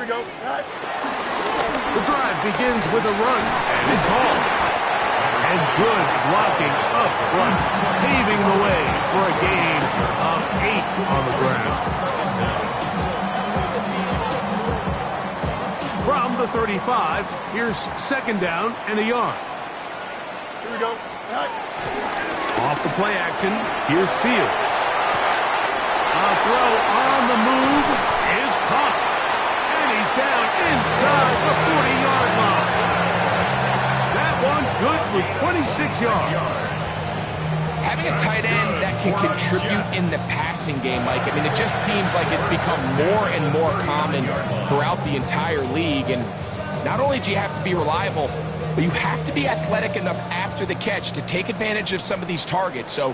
we go. The drive begins with a run, and it's all. And good blocking up front, paving the way for a gain of 8 on the ground. From the 35, here's second down and a yard. Here we go. Off the play action, here's Fields. A throw on the move is caught. And he's down inside the 40-yard line. That one good for 26 yards. Having a tight end that can contribute in the passing game, Mike, I mean, it just seems like it's become more and more common throughout the entire league. And not only do you have to be reliable, but you have to be athletic enough after the catch to take advantage of some of these targets. So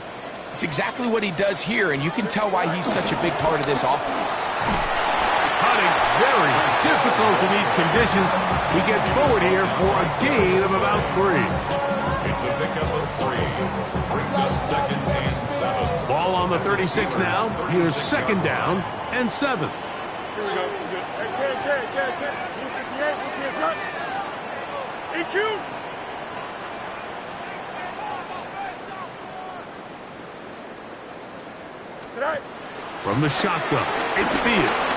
it's exactly what he does here, and you can tell why he's such a big part of this offense. Cutting very difficult in these conditions. He gets forward here for a gain of about 3. It's a pickup of 3. Brings up second and 7. Ball on the 36 now. Here's second down and 7. Here we go. Good. 58, EQ. Tonight. From the shotgun, it's Fields.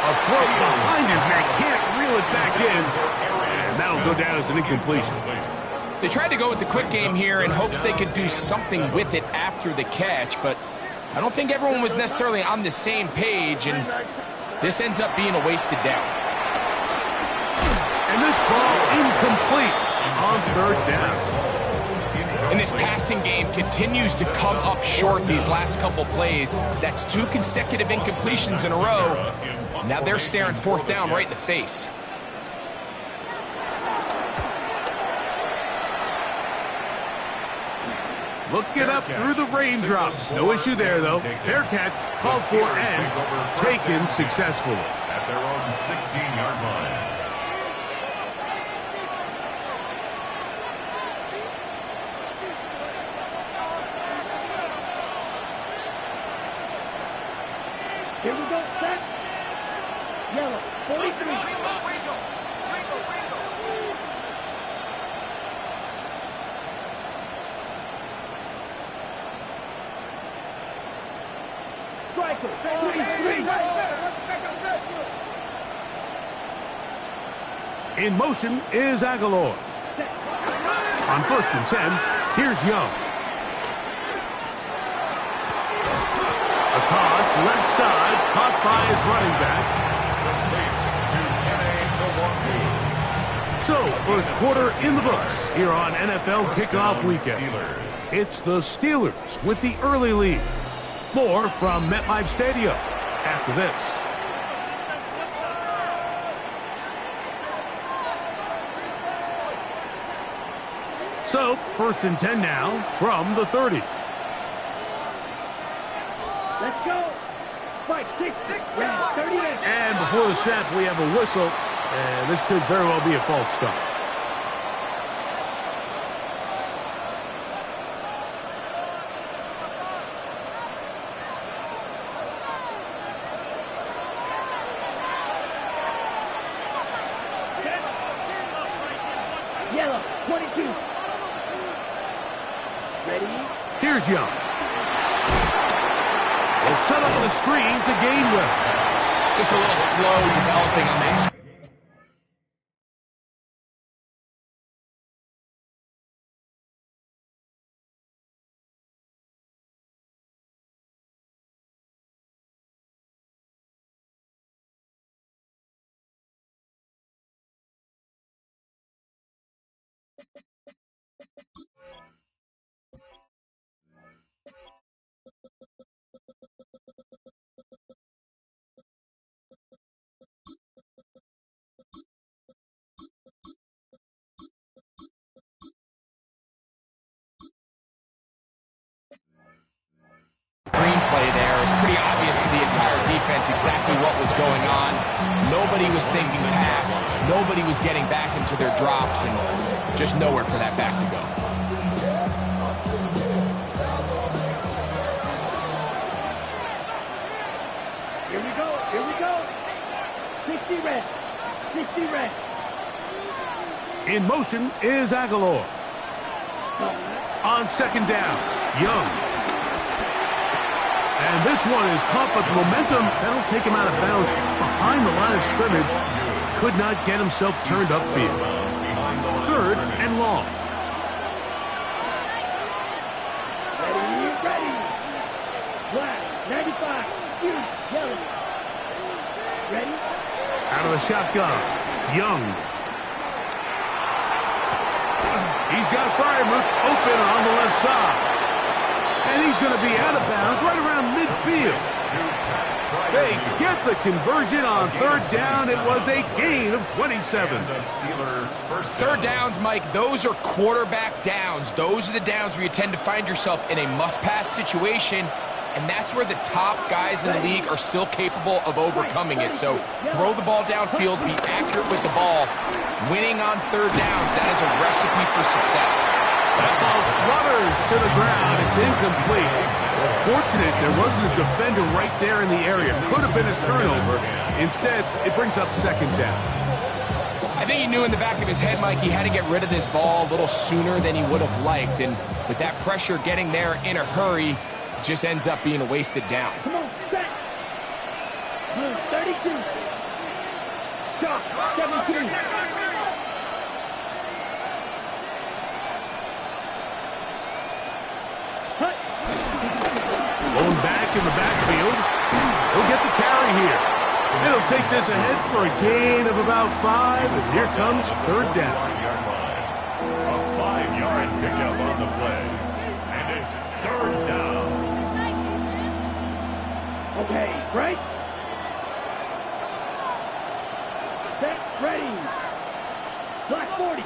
A throw behind his man, can't reel it back in. And that'll go down as an incompletion. They tried to go with the quick game here in hopes they could do something with it after the catch, but I don't think everyone was necessarily on the same page, and this ends up being a wasted down. And this ball incomplete on third down. And this passing game continues to come up short these last couple plays. That's 2 consecutive incompletions in a row. Now they're staring fourth down right in the face. Looking up through the raindrops. No issue there, though. Fair catch, called for and taken successfully. At their own 16-yard line. Here we go. Set. Yellow. 43. Striker. 23. In motion is Aguilar. On 1st and 10, here's Young. A toss, left side, caught by his running back. So, first quarter in the books here on NFL Kickoff Weekend. It's the Steelers with the early lead. More from MetLife Stadium after this. So, 1st and 10 now from the 30. Let's go. 5, 6, 30. And before the snap, we have a whistle. And this could very well be a false start. Yellow. 22. Ready? Here's Young. Will set up the screen to gain well. Just a little slow developing on that. Screenplay there is pretty obvious to the entire defense exactly what was going on. Nobody was thinking pass. Nobody was getting back into their drops, and just nowhere for that back to go. Here we go. Here we go. 60 red. 60 red. In motion is Aguilar. On second down, Young. And this one is caught, but the momentum, that'll take him out of bounds behind the line of scrimmage. Could not get himself turned upfield. Third and long. Ready. Black, 95, huge, yellow. Ready? Out of the shotgun, Young. He's got Freiermuth open on the left side. And he's going to be out of bounds right around midfield. They get the conversion on third down. It was a gain of 27. Third downs, Mike, those are quarterback downs. Those are the downs where you tend to find yourself in a must-pass situation, and that's where the top guys in the league are still capable of overcoming it. So throw the ball downfield, be accurate with the ball. Winning on third downs, that is a recipe for success. That ball flutters to the ground. It's incomplete. Fortunate there wasn't a defender right there in the area. Could have been a turnover. Instead, it brings up second down. I think he knew in the back of his head, Mike, he had to get rid of this ball a little sooner than he would have liked. And with that pressure getting there in a hurry, it just ends up being a wasted down. Come on, set. Move, 32. Stop, 17. Cut. Going back in the backfield. He'll get the carry here. It'll take this ahead for a gain of about 5, and here comes third down. A 5-yard pickup on the play. And it's third down. Okay, right? Set, ready. Black 40.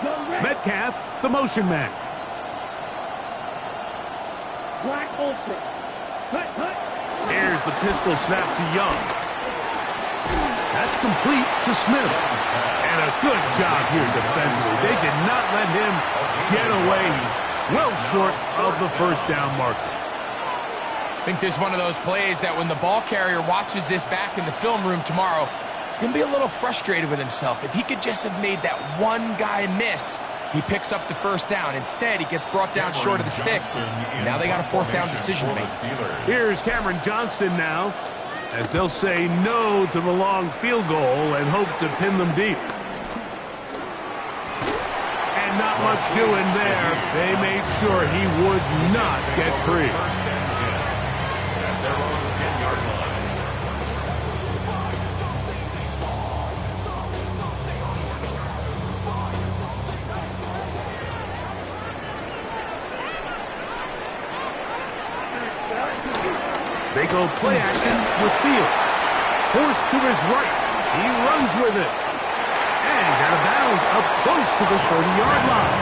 Young red. Metcalf, the motion man. Black Olsen. Cut. Here's the pistol snap to Young. That's complete to Smith. And a good job here defensively. They did not let him get away. He's well short of the first down marker. I think this is one of those plays that when the ball carrier watches this back in the film room tomorrow, he's going to be a little frustrated with himself. If he could just have made that one guy miss, he picks up the first down. Instead, he gets brought down short of the sticks. Now they got a fourth down decision to make. Here's Cameron Johnston now, as they'll say no to the long field goal and hope to pin them deep. And not much doing there. They made sure he would not get free. First and 10. At their own 10-yard line. They go play action with Fields. Forced to his right. He runs with it. And out of bounds up close to the 30-yard line.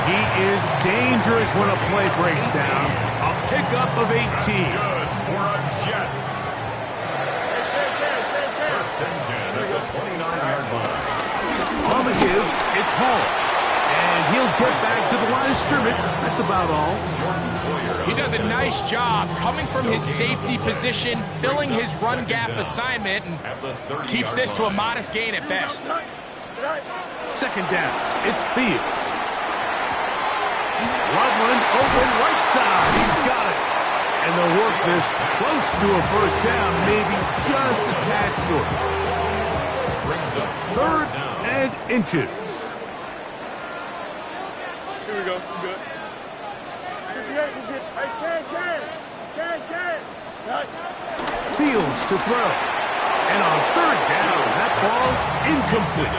He is dangerous when a play breaks down. A pickup of 18. Good for our Jets. First and 10 at the 29-yard line. On the give, it's Hall. And he'll get back to the line of scrimmage. That's about all. He does a nice job coming from his safety position, filling his run gap assignment, and keeps this to a modest gain at best. Second down, it's Fields. Loveland open right side. He's got it. And they'll work this close to a first down, maybe just a tad short. Third and inches. Here we go. Good. Fields to throw. And on third down, that ball incomplete.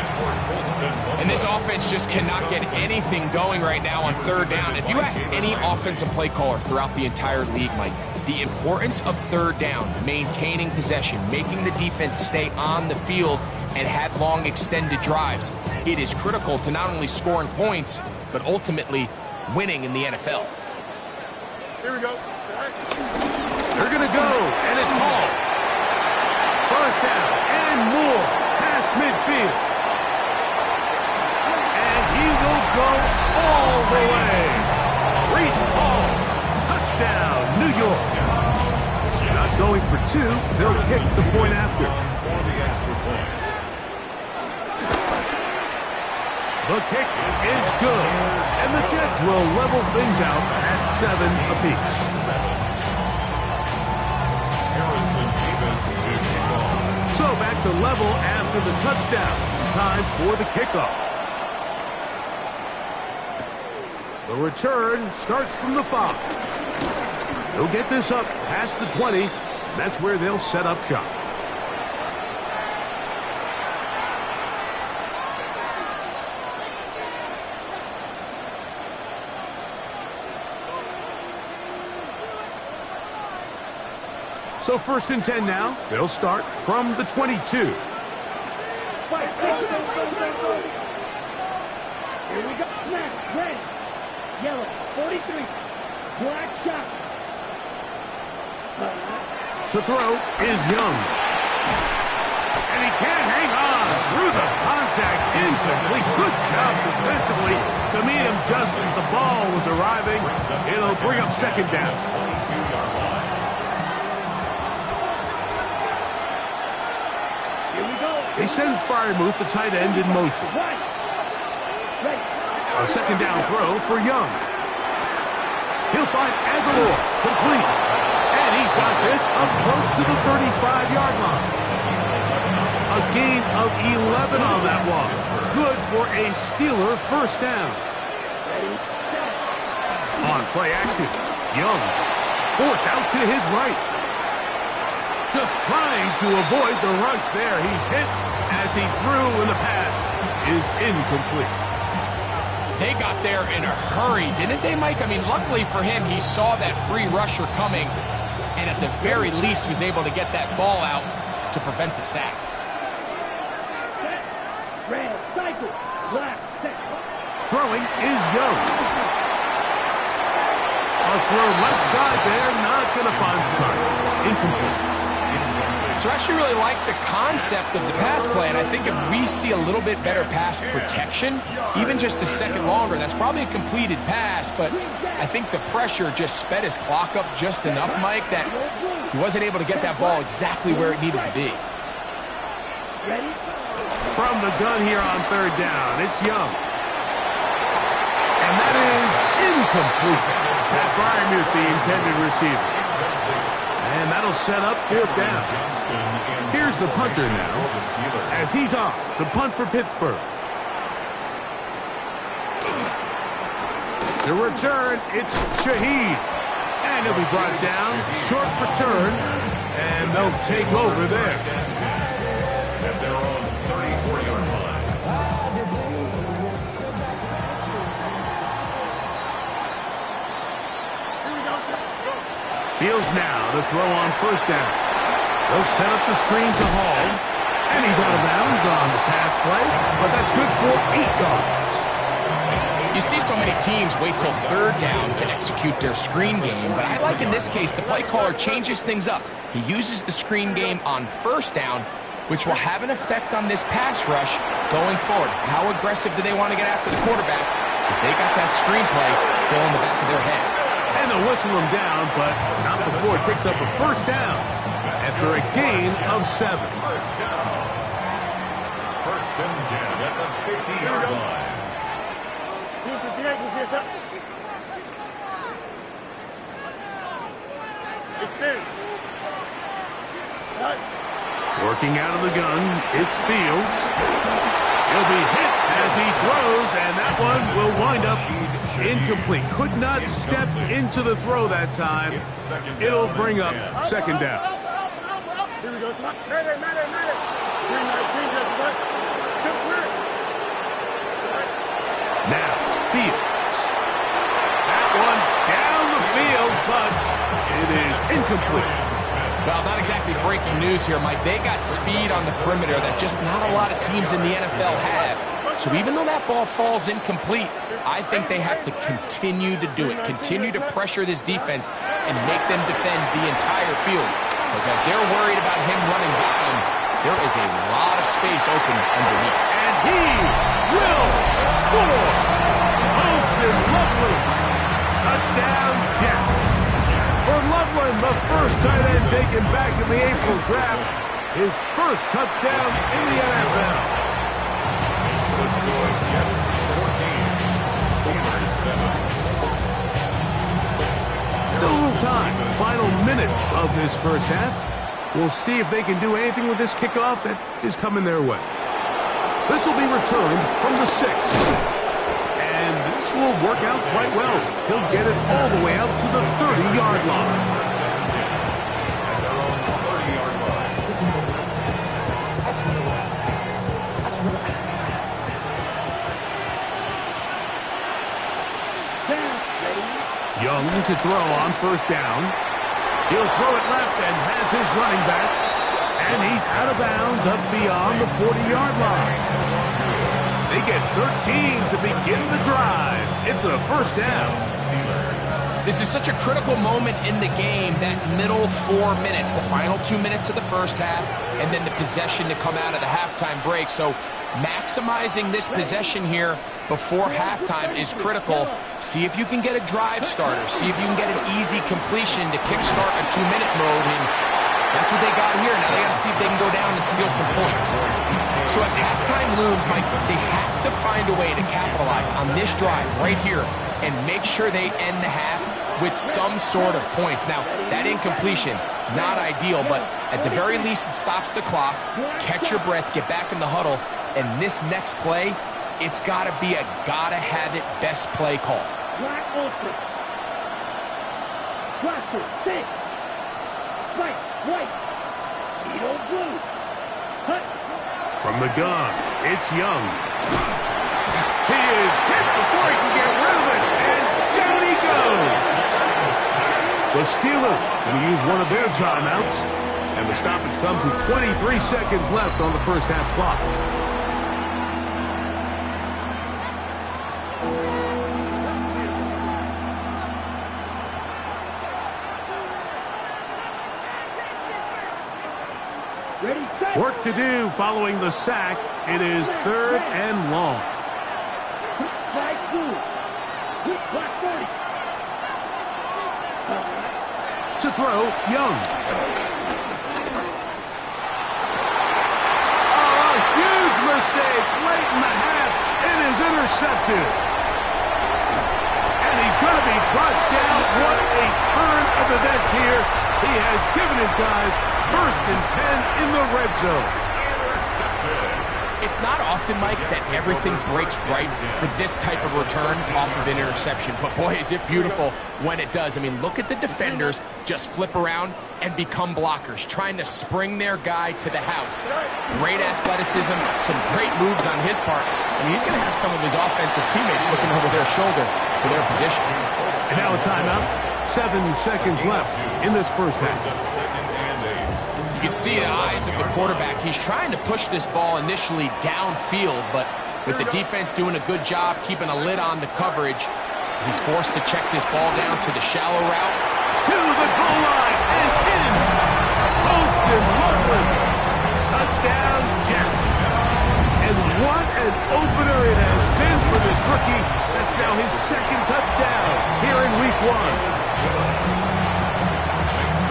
And this offense just cannot get anything going right now on third down. If you ask any offensive play caller throughout the entire league, Mike, the importance of third down, maintaining possession, making the defense stay on the field and have long extended drives, it is critical to not only scoring points, but ultimately winning in the NFL. Here we go. They're going to go, and it's Hall. First down, and more, past midfield. And he will go all the way. Breece Hall, touchdown, New York. going for two, they'll kick the point after. For the extra point. The kick is good, and the Jets will level things out at 7 apiece. Harrison Davis to kick off. So back to level after the touchdown. Time for the kickoff. The return starts from the 5. They'll get this up past the 20. That's where they'll set up shop. So 1st and 10 now. They'll start from the 22. Fight. Go. Here we go. Snap. Red. Yellow. 43. Black shot. To throw is Young. And he can't hang on through the contact. Incomplete. Good job defensively to meet him just as the ball was arriving. It'll bring up 2nd down. 22-yard line. Here we go. They send Freiermuth, the tight end, in motion. Right. Ready. A 2nd down throw for Young. He'll find Aguilar. Complete. And he's got this up close to the 35-yard line. A gain of 11 on that one. Good for a Steeler 1st down. Ready. Set. On play action, Young forced out to his right. Just trying to avoid the rush there. He's hit as he threw, and the pass is incomplete. They got there in a hurry, didn't they, Mike? I mean, luckily for him, he saw that free rusher coming, and at the very least was able to get that ball out to prevent the sack. Set. Red. Cycle. Black. Set. Throwing is Young. A throw left side there, not going to find the target. Incomplete. So I actually really like the concept of the pass play, and I think if we see a little bit better pass protection, even just a second longer, that's probably a completed pass, but I think the pressure just sped his clock up just enough, Mike, that he wasn't able to get that ball exactly where it needed to be. Ready. From the gun here on 3rd down, it's Young. And that is incomplete. Pat Freiermuth, the intended receiver. And that'll set up 4th down. Here's the punter now, as he's off to punt for Pittsburgh. To return, it's Shaheed. And he'll be brought down. Short return, and they'll take over there. At their own 34-yard line. Fields now to throw on 1st down. They'll set up the screen to Hall. And he's out of bounds on the pass play, but that's good for 8 yards. You see so many teams wait till 3rd down to execute their screen game, but I like in this case the play caller changes things up. He uses the screen game on 1st down, which will have an effect on this pass rush going forward. How aggressive do they want to get after the quarterback? Because they got that screen play still in the back of their head. And they'll whistle him down, but not before it picks up a 1st down after a gain of 7. 1st down. 1st and 10 at the 50-yard line. Working out of the gun, it's Fields. He'll be hit as he throws, and that one will wind up incomplete. Could not step into the throw that time. It'll bring up 2nd down. Here we go. Now, Fields. That one down the field, but it is incomplete. Well, not exactly breaking news here, Mike. They got speed on the perimeter that just not a lot of teams in the NFL have. So even though that ball falls incomplete, I think they have to continue to do it, continue to pressure this defense and make them defend the entire field. Because as they're worried about him running by them, there is a lot of space open underneath. And he will score. Austin Lovely. Touchdown, Jets. For Lovely. Tomlin, the first tight end taken back in the April draft. His first touchdown in the NFL. The score, Jets 14, Steelers 7. Still a little time. Final minute of this first half. We'll see if they can do anything with this kickoff that is coming their way. This will be returned from the 6. And this will work out quite well. He'll get it all the way out to the 30-yard line. At their own 30-yard line. Young to throw on first down. He'll throw it left and has his running back. And he's out of bounds up beyond the 40-yard line. They get 13 to begin the drive. It's a first down. This is such a critical moment in the game, that middle 4 minutes, the final 2 minutes of the first half, and then the possession to come out of the halftime break. So maximizing this possession here before halftime is critical. See if you can get a drive starter. See if you can get an easy completion to kickstart a 2-minute mode. And that's what they got here. Now they got to see if they can go down and steal some points. So as halftime looms, Mike, they have to find a way to capitalize on this drive right here and make sure they end the half with some sort of points. Now, that incompletion, not ideal, but at the very least it stops the clock. Catch your breath, get back in the huddle, and this next play, it's got to be a gotta-have-it best play call. Black ultra. Blaster, six. White. Beetle blue. Hut. From the gun, it's Young. He is hit before he can get rid of it, and down he goes. The Steelers going to use one of their timeouts, and the stoppage comes with 23 seconds left on the first half clock. Ready, set. Work to do following the sack. It is 3rd and long. Flag blue. Black 40. To throw, Young. Oh, a huge mistake late in the half. It is intercepted. And he's going to be brought down. What a turn of events here. He has given his guys first and 10 in the red zone. It's not often, Mike, that everything breaks right for this type of return off of an interception. But boy, is it beautiful when it does. I mean, look at the defenders just flip around and become blockers, trying to spring their guy to the house. Great athleticism, some great moves on his part. I mean, he's going to have some of his offensive teammates looking over their shoulder for their position. And now a timeout. 7 seconds left in this first half. You can see the eyes of the quarterback. He's trying to push this ball initially downfield, but with the defense doing a good job keeping a lid on the coverage, he's forced to check this ball down to the shallow route. To the goal line and in. Poston Loveland. Touchdown, Jets. And what an opener it has been for this rookie. That's now his second touchdown here in week 1.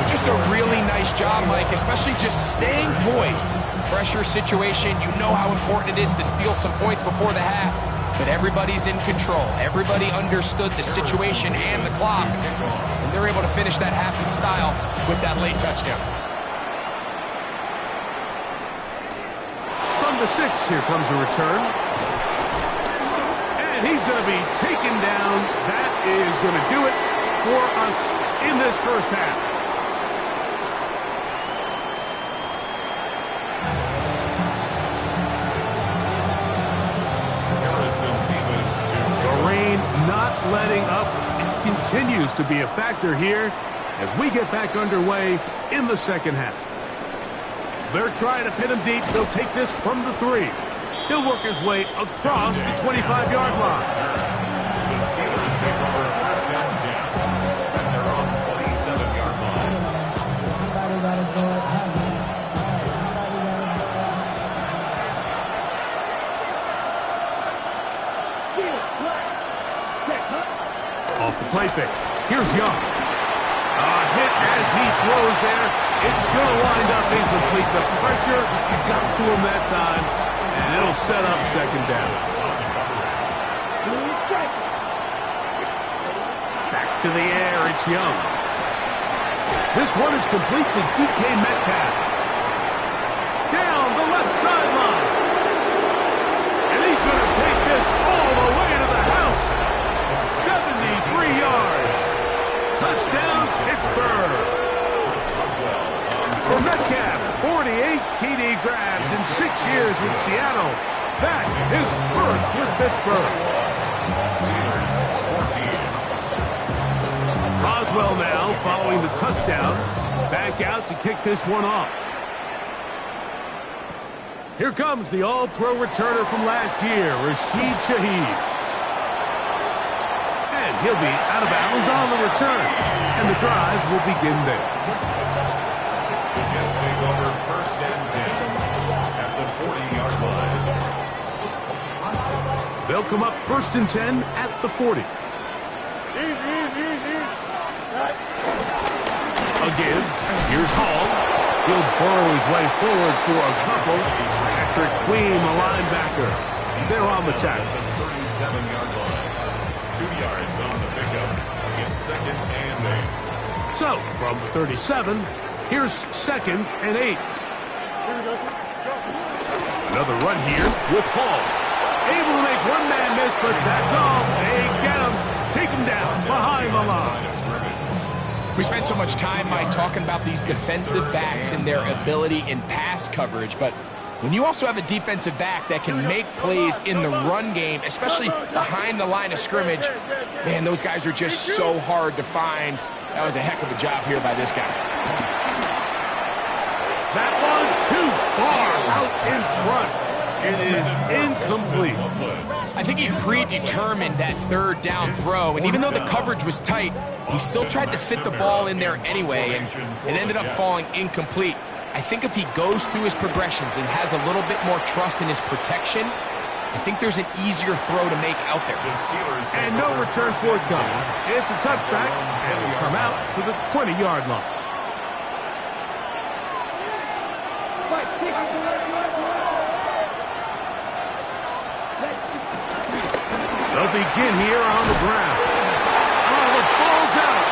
Just a really nice job, Mike, especially just staying poised. Pressure situation, you know how important it is to steal some points before the half, but everybody's in control. Everybody understood the situation and the clock, and they're able to finish that half in style with that late touchdown. From the 6, here comes a return. And he's going to be taken down. That is going to do it for us in this first half. Not letting up. It continues to be a factor here as we get back underway in the second half. They're trying to pin him deep. They'll take this from the 3. He'll work his way across the 25-yard line. The Steelers take over first down 10 at their own 27-yard line. Off the play fake. Here's Young. Hit as he throws there. It's going to wind up incomplete. The pressure got to him that time, and it'll set up second down. Back to the air, it's Young. This one is complete to DK Metcalf. Down the left sideline. And he's going to take this all the way to the house. 73 yards. Touchdown, Pittsburgh. For Metcalf, 48 TD grabs in 6 years with Seattle. That is first with Pittsburgh. Roswell now following the touchdown. Back out to kick this one off. Here comes the all-pro returner from last year, Rashid Shaheed. And he'll be out of bounds on the return. And the drive will begin there. The Jets take over first and 10 at the 40-yard line. They'll come up first and 10 at the 40. Again, here's Hall. He'll burrow his way forward for a couple. Patrick Queen, the linebacker. They're on the tackle. The 37-yard line. 2 yards on the pickup against second and 8. So, from the 37, here's second and 8. Another run here with Hall. Able to make one man miss, but that's all. They get him. Take him down behind the line. We spent so much time, Mike, talking about these defensive backs and their ability in pass coverage, but when you also have a defensive back that can make plays in the run game, especially behind the line of scrimmage, man, those guys are just so hard to find. That was a heck of a job here by this guy. That one too far out in front. It is incomplete. I think he predetermined that third down throw, and even though the coverage was tight, he still tried to fit the ball in there anyway, and it ended up falling incomplete. I think if he goes through his progressions and has a little bit more trust in his protection, I think there's an easier throw to make out there. And no returns forthcoming. It's a touchback, and will come out to the 20-yard line. They'll begin here on the ground. Oh, the ball's out.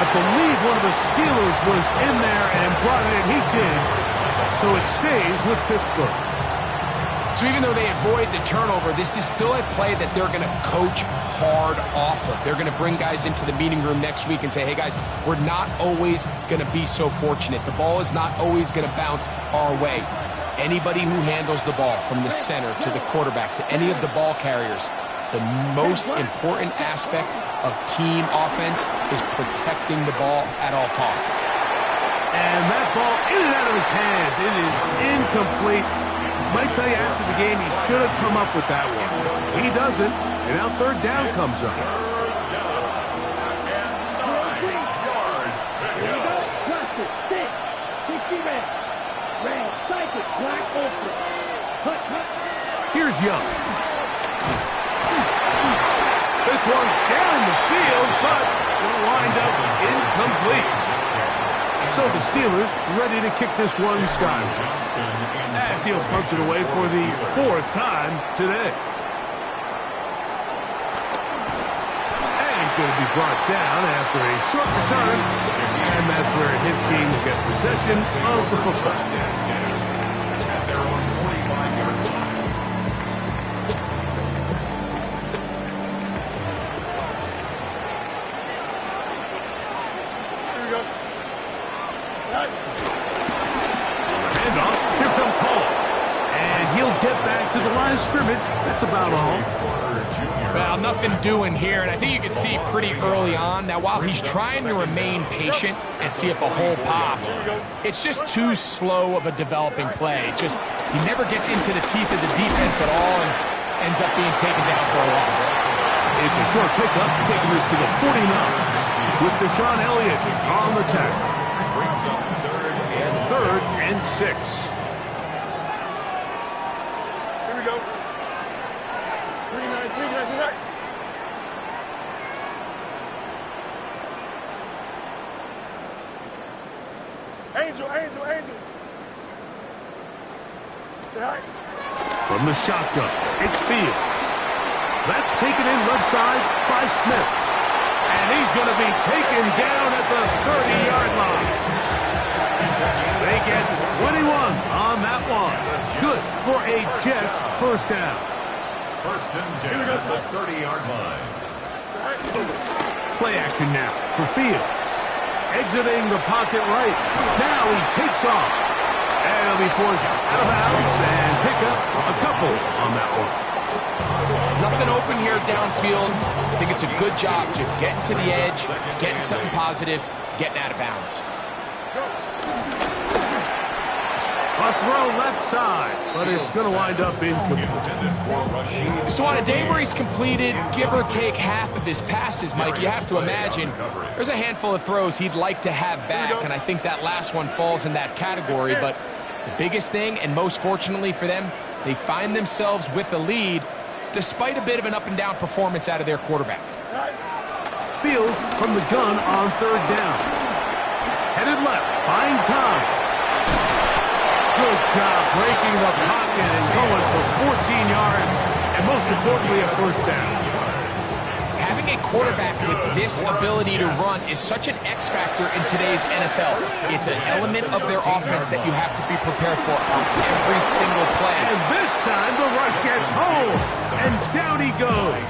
I believe one of the Steelers was in there and brought it in. He did. So it stays with Pittsburgh. So even though they avoid the turnover, this is still a play that they're going to coach hard off of. They're going to bring guys into the meeting room next week and say, hey, guys, we're not always going to be so fortunate. The ball is not always going to bounce our way. Anybody who handles the ball from the center to the quarterback to any of the ball carriers, the most important aspect of team offense is protecting the ball at all costs. And that ball in and out of his hands. It is incomplete. Might tell you after the game he should have come up with that one. He doesn't, and now third down comes up. Here's Young. This one down the field, but it'll wind up incomplete. So the Steelers ready to kick this one skyward, as he'll punch it away for the 4th time today. And he's going to be brought down after a short return, and that's where his team will get possession of the football. To the line of scrimmage. That's about all. Well, nothing doing here, and I think you can see pretty early on. Now, while he's trying to remain patient and see if a hole pops, it's just too slow of a developing play. Just he never gets into the teeth of the defense at all and ends up being taken down for a loss. It's a short pickup, taking us to the 49 with Deshaun Elliott on the tackle. Third and 6. Angel, angel, angel. Right. From the shotgun, it's Fields. That's taken in left side by Smith. And he's going to be taken down at the 30-yard line. They get 21 on that one. Good for a Jets first down. First and 10 at the 30-yard line. Play action now for Fields. Exiting the pocket right. Now he takes off. And he'll be forced out of bounds and pick up a couple on that one. Nothing open here downfield. I think it's a good job just getting to the edge, getting something positive, getting out of bounds. A throw left side, but it's going to wind up incomplete. So on a day where he's completed, give or take half of his passes, Mike, you have to imagine there's a handful of throws he'd like to have back, and I think that last one falls in that category. But the biggest thing, and most fortunately for them, they find themselves with a lead despite a bit of an up-and-down performance out of their quarterback. Fields from the gun on third down. Headed left, buying time. Good job breaking the pocket and going for 14 yards, and most importantly, a first down. Having a quarterback with this ability to run is such an X factor in today's NFL. It's an element of their offense that you have to be prepared for on every single play. And this time, the rush gets home, and down he goes.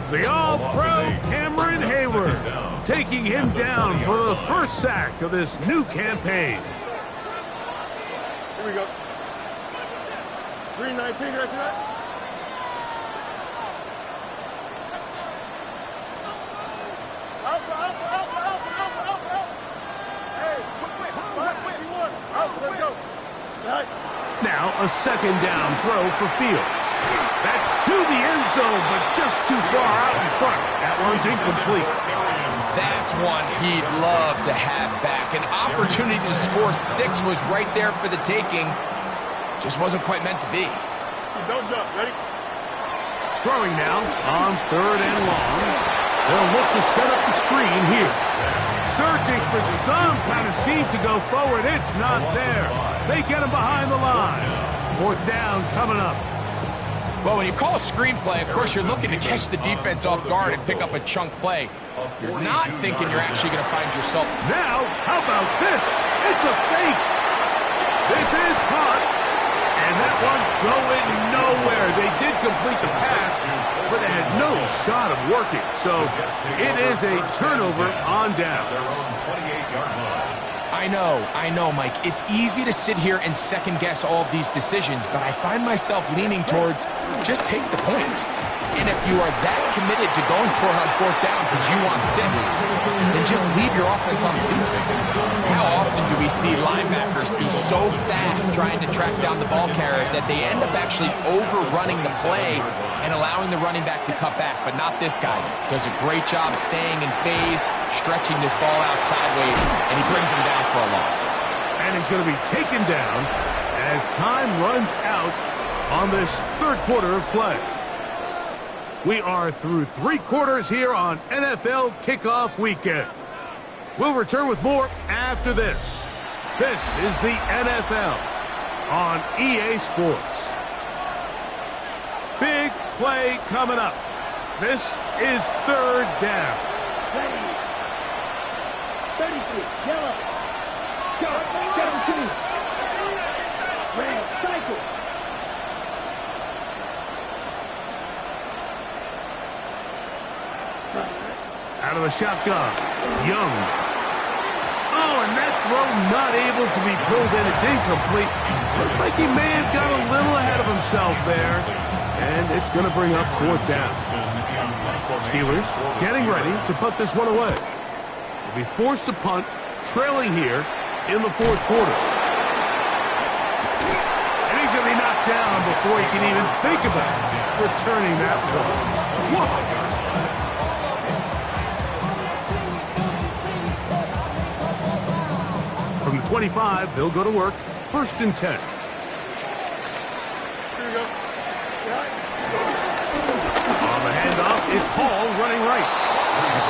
The All-Pro Cameron Hayward, taking him down for the first sack of this new campaign. Here we go. 319, right to that? Out. Hey, quick. 5-1. Out, let's go. Right. Now a second down throw for Fields. That's to the end zone, but just too far out in front. That one's incomplete. That's one he'd love to have back. An opportunity to score 6 was right there for the taking. Just wasn't quite meant to be. Don't jump. Ready? Throwing now on third and long. They'll look to set up the screen here. Searching for some kind of seam to go forward. It's not there. They get him behind the line. Fourth down coming up. Well, when you call a screenplay, of course, you're looking to catch the defense off guard and pick up a chunk play. You're not thinking you're actually going to find yourself. Now, how about this? It's a fake. This is caught. And that one going nowhere. They did complete the pass, but they had no shot of working. So it is a turnover on down. I know, Mike. It's easy to sit here and second-guess all of these decisions, but I find myself leaning towards just take the points. And if you are that committed to going for it on fourth down because you want 6, then just leave your offense on the field. How often do we see linebackers be so fast trying to track down the ball carrier that they end up actually overrunning the play and allowing the running back to cut back? But not this guy. Does a great job staying in phase, stretching this ball out sideways, and he brings him down for a loss. And he's going to be taken down as time runs out on this third quarter of play. We are through 3 quarters here on NFL Kickoff Weekend. We'll return with more after this. This is the NFL on EA Sports. Big play coming up. This is third down. Ready. 33, yellow. Go, 17. Red, cycle. Out of the shotgun, Young. Oh, and that throw not able to be pulled in. It's incomplete. Looked like he may have got a little ahead of himself there. And it's going to bring up fourth down. Steelers getting ready to put this one away. They'll be forced to punt, trailing here in the fourth quarter. And he's going to be knocked down before he can even think about returning that one. Whoa! From the 25, they'll go to work. First and 10. Here we go. On the handoff, it's Hall running right.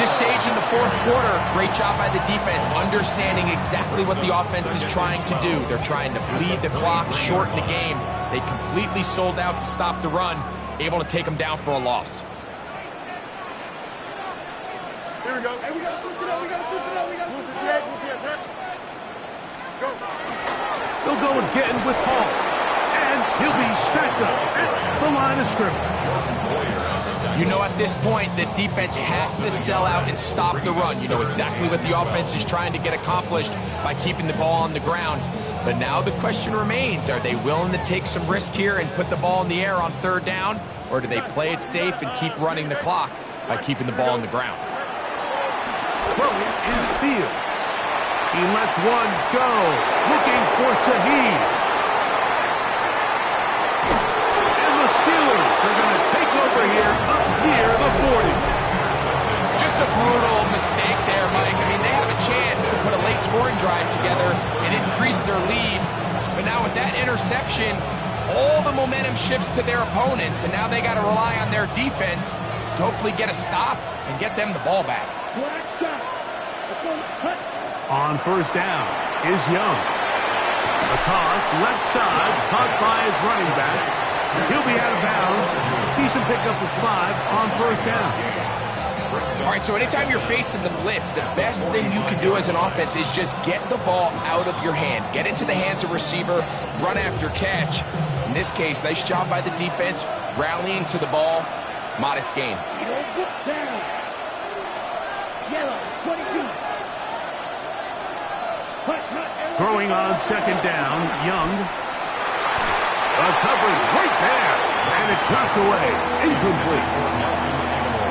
this stage in the fourth quarter, great job by the defense, understanding exactly what the offense is trying to do. They're trying to bleed the clock, shorten the game. They completely sold out to stop the run, able to take them down for a loss. Here we go. Hey, we gotta switch it up. We gotta switch it up. We gotta switch it up. Move the attack. Go. They'll go again with Hall. And he'll be stacked up at the line of scrimmage. You know at this point, the defense has to sell out and stop the run. You know exactly what the offense is trying to get accomplished by keeping the ball on the ground. But now the question remains, are they willing to take some risk here and put the ball in the air on third down? Or do they play it safe and keep running the clock by keeping the ball on the ground? Throwing is Fields. He lets one go, looking for Shaheed. And the Steelers are going to take over here up near the 40. Just a brutal mistake there, Mike. I mean, they have a chance to put a late scoring drive together and increase their lead. But now with that interception, all the momentum shifts to their opponents, and now they got to rely on their defense to hopefully get a stop and get them the ball back. On first down is Young. A toss, left side, caught by his running back. He'll be out of bounds. Decent pickup of 5 on first down. All right, so anytime you're facing the blitz, the best thing you can do as an offense is just get the ball out of your hand. Get into the hands of receiver, run after catch. In this case, nice job by the defense, rallying to the ball. Modest gain. Yellow, 22. Throwing on second down, Young. The coverage right there, and it's knocked away, incomplete.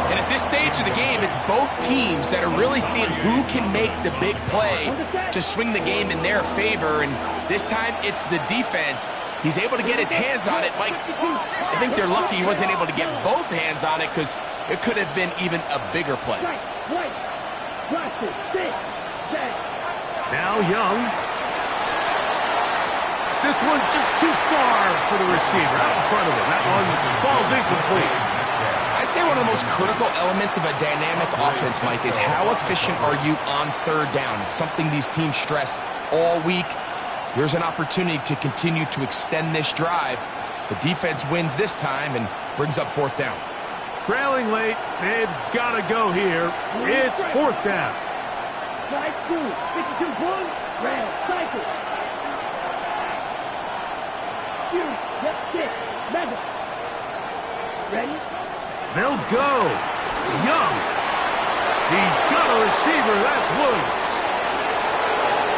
And at this stage of the game, it's both teams that are really seeing who can make the big play to swing the game in their favor, and this time it's the defense. He's able to get his hands on it. Mike, I think they're lucky he wasn't able to get both hands on it because it could have been even a bigger play. Now Young. This one just too far for the receiver out in front of him. That one falls incomplete. I'd say one of the most critical elements of a dynamic offense, Mike, is how efficient are you on third down. It's something these teams stress all week. Here's an opportunity to continue to extend this drive. The defense wins this time and brings up fourth down. Trailing late, they've got to go here. It's fourth down. Side 2, 52-1, rail, cycle. Yep, 6, level. Ready? They'll go. Young. He's got a receiver. That's Woods.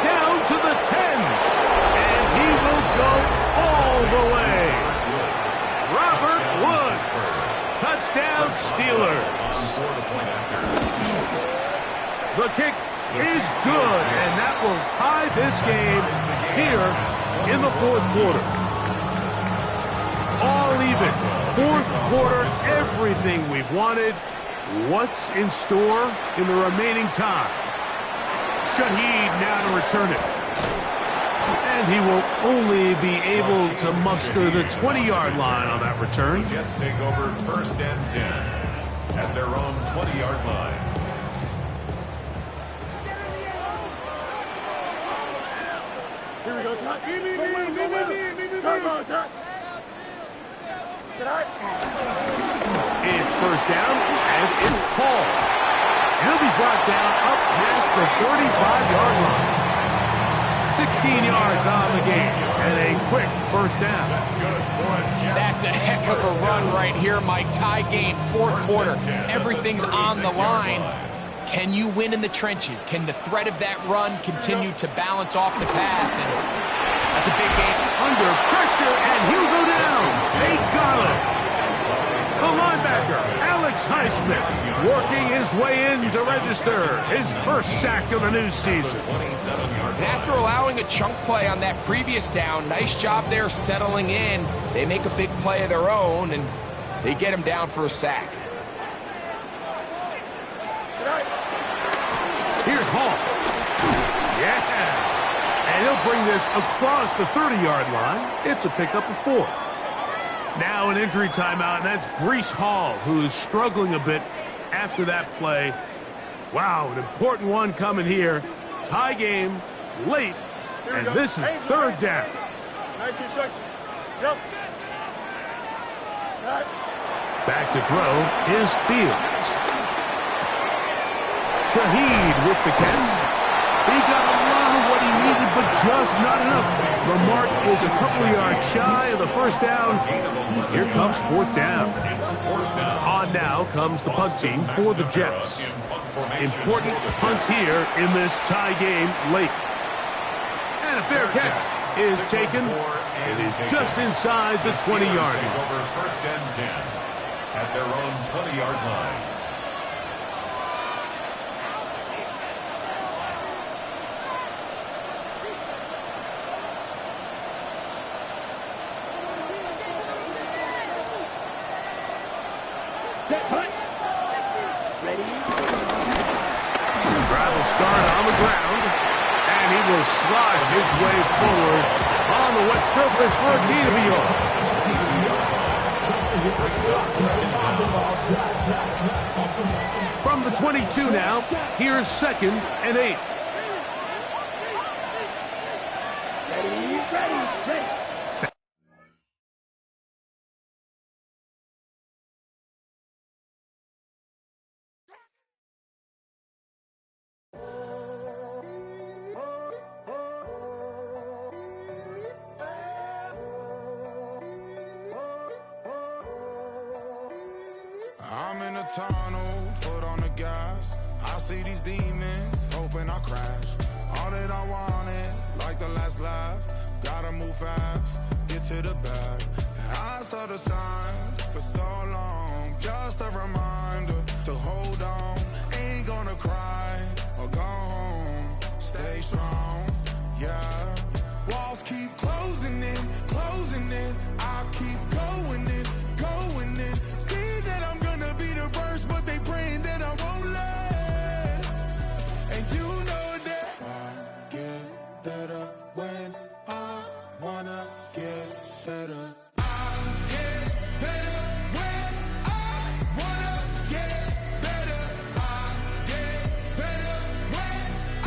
Down to the 10. And he will go all the way. Robert Woods. Touchdown, Steelers. The kick is good, and that will tie this game here in the fourth quarter. All even. Fourth quarter, everything we've wanted. What's in store in the remaining time? Shaheed now to return it. And he will only be able to muster the 20-yard line on that return. Jets take over first and 10 at their own 20-yard line. Here we go, Scott. Turbo, sir. It's first down, and it's Paul. He'll be brought down up past the 35-yard line. 16 yards on the game, and a quick first down. That's good for a Jets. That's a heck of a run right here, Mike. Tie game, fourth quarter. Everything's on the line. Can you win in the trenches? Can the threat of that run continue to balance off the pass? And that's a big game. Under pressure, and he'll go down. They got him. The linebacker, Alex Highsmith, working his way in to register his first sack of the new season. And after allowing a chunk play on that previous down, nice job there settling in. They make a big play of their own, and they get him down for a sack. Here's Hall. Yeah. And he'll bring this across the 30-yard line. It's a pickup of 4. Now an injury timeout, and that's Breece Hall, who is struggling a bit after that play Wow, an important one coming here. Tie game, late, and this is third down. Nice instruction. Yep. Right. Back to throw is Fields. Shaheed with the catch. He got a lot of what he needed, but just not enough. The mark is a couple of yards shy of the first down. Here comes fourth down. On now comes the punt team for the Jets. Important punt here in this tie game late. And a fair catch is taken. It is just inside the 20-yard line. Over first and 10 at their own 20-yard line. Set punt. Ready. Drive will start on the ground, and he will slosh his way forward on the wet surface for a gain of a yard. From the 22 now, here's 2nd and 8. Ready. I'm in a tunnel, foot on the gas. I see these demons, hoping I crash. All that I wanted, like the last laugh. Gotta move fast, get to the bag. I saw the signs for so long, just a reminder to hold on. Ain't gonna cry or go home, stay strong, yeah. Walls keep closing in, I keep going in. See that I'm gonna be the first, but they praying that I won't let. And you know that I get better when I wanna get better. I get better when I wanna get better. I get better when I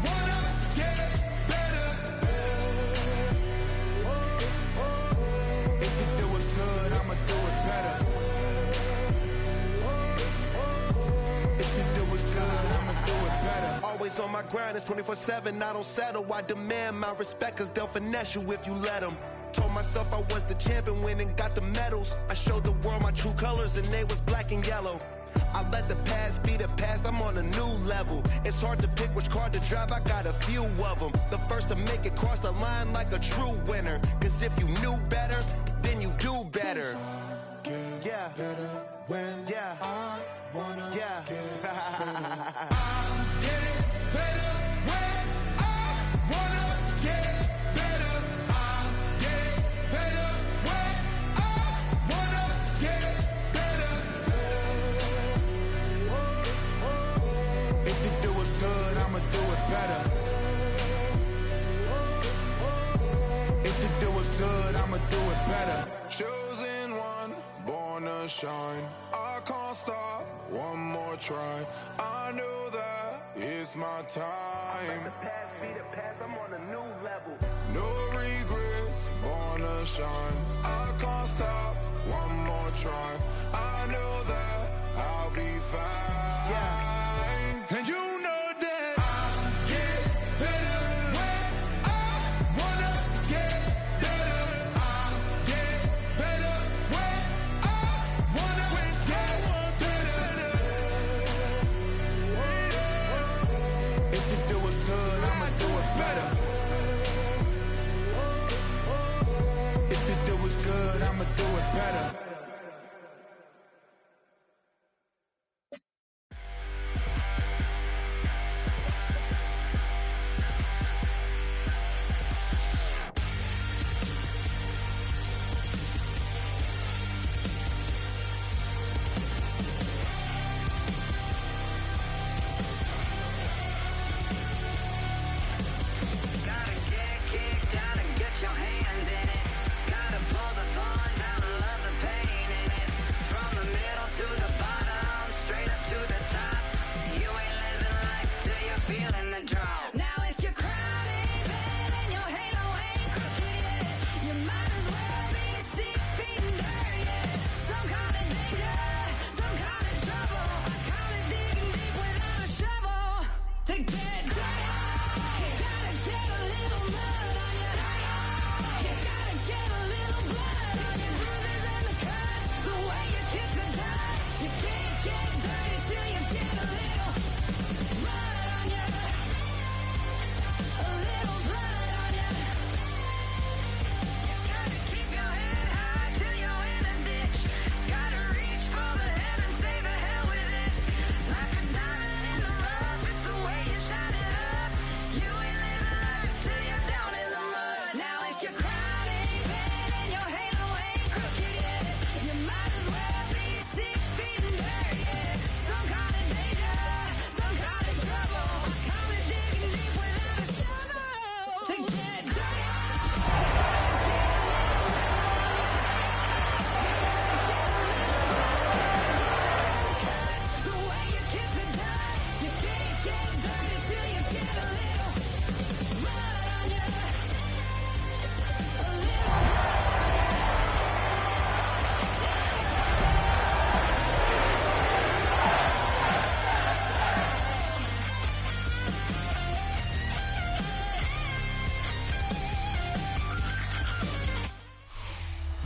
wanna get better. If you do it good, I'ma do it better. If you do it good, I'ma do it better. Always on my grind, it's 24/7, I don't settle. I demand my respect, cause they'll finesse you if you let them. Told myself I was the champion, went and got the medals. I showed the world my true colors and they was black and yellow. I let the past be the past, I'm on a new level. It's hard to pick which car to drive, I got a few of them. The first to make it cross the line like a true winner. Cause if you knew better, then you do better. Yeah. Better when I wanna Yeah. get better. I get better when I wanna get better. I get better when I wanna get better. If you do it good, I'ma do it better. If you do it good, I'ma do it better. Chosen one, born to shine. I can't stop, one more try. I know that it's my time. The past be the past, I'm on a new level. No regrets, born to shine. I can't stop, one more try. I know that I'll be fine. Yeah. And you know that I get better when I wanna get better. I get better when I wanna get better. If you do it good, I'ma do it better. If you do it good, I'ma do it better.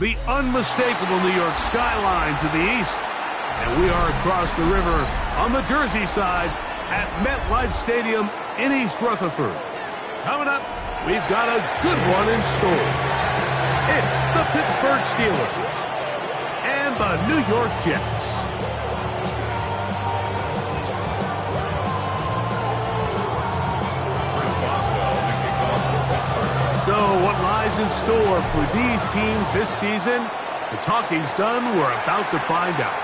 the unmistakable New York skyline to the east. And we are across the river on the Jersey side at MetLife Stadium in East Rutherford. Coming up, we've got a good one in store. It's the Pittsburgh Steelers and the New York Jets. So what lies in store for these teams this season? The talking's done. We're about to find out.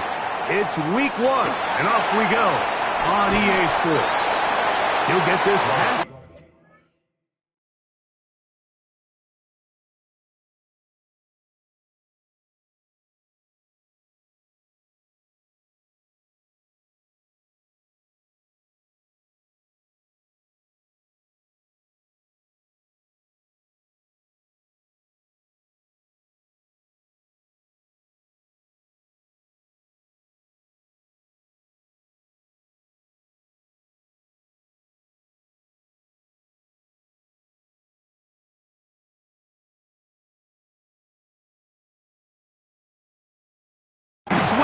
It's week 1, and off we go on EA Sports. You'll get this pass.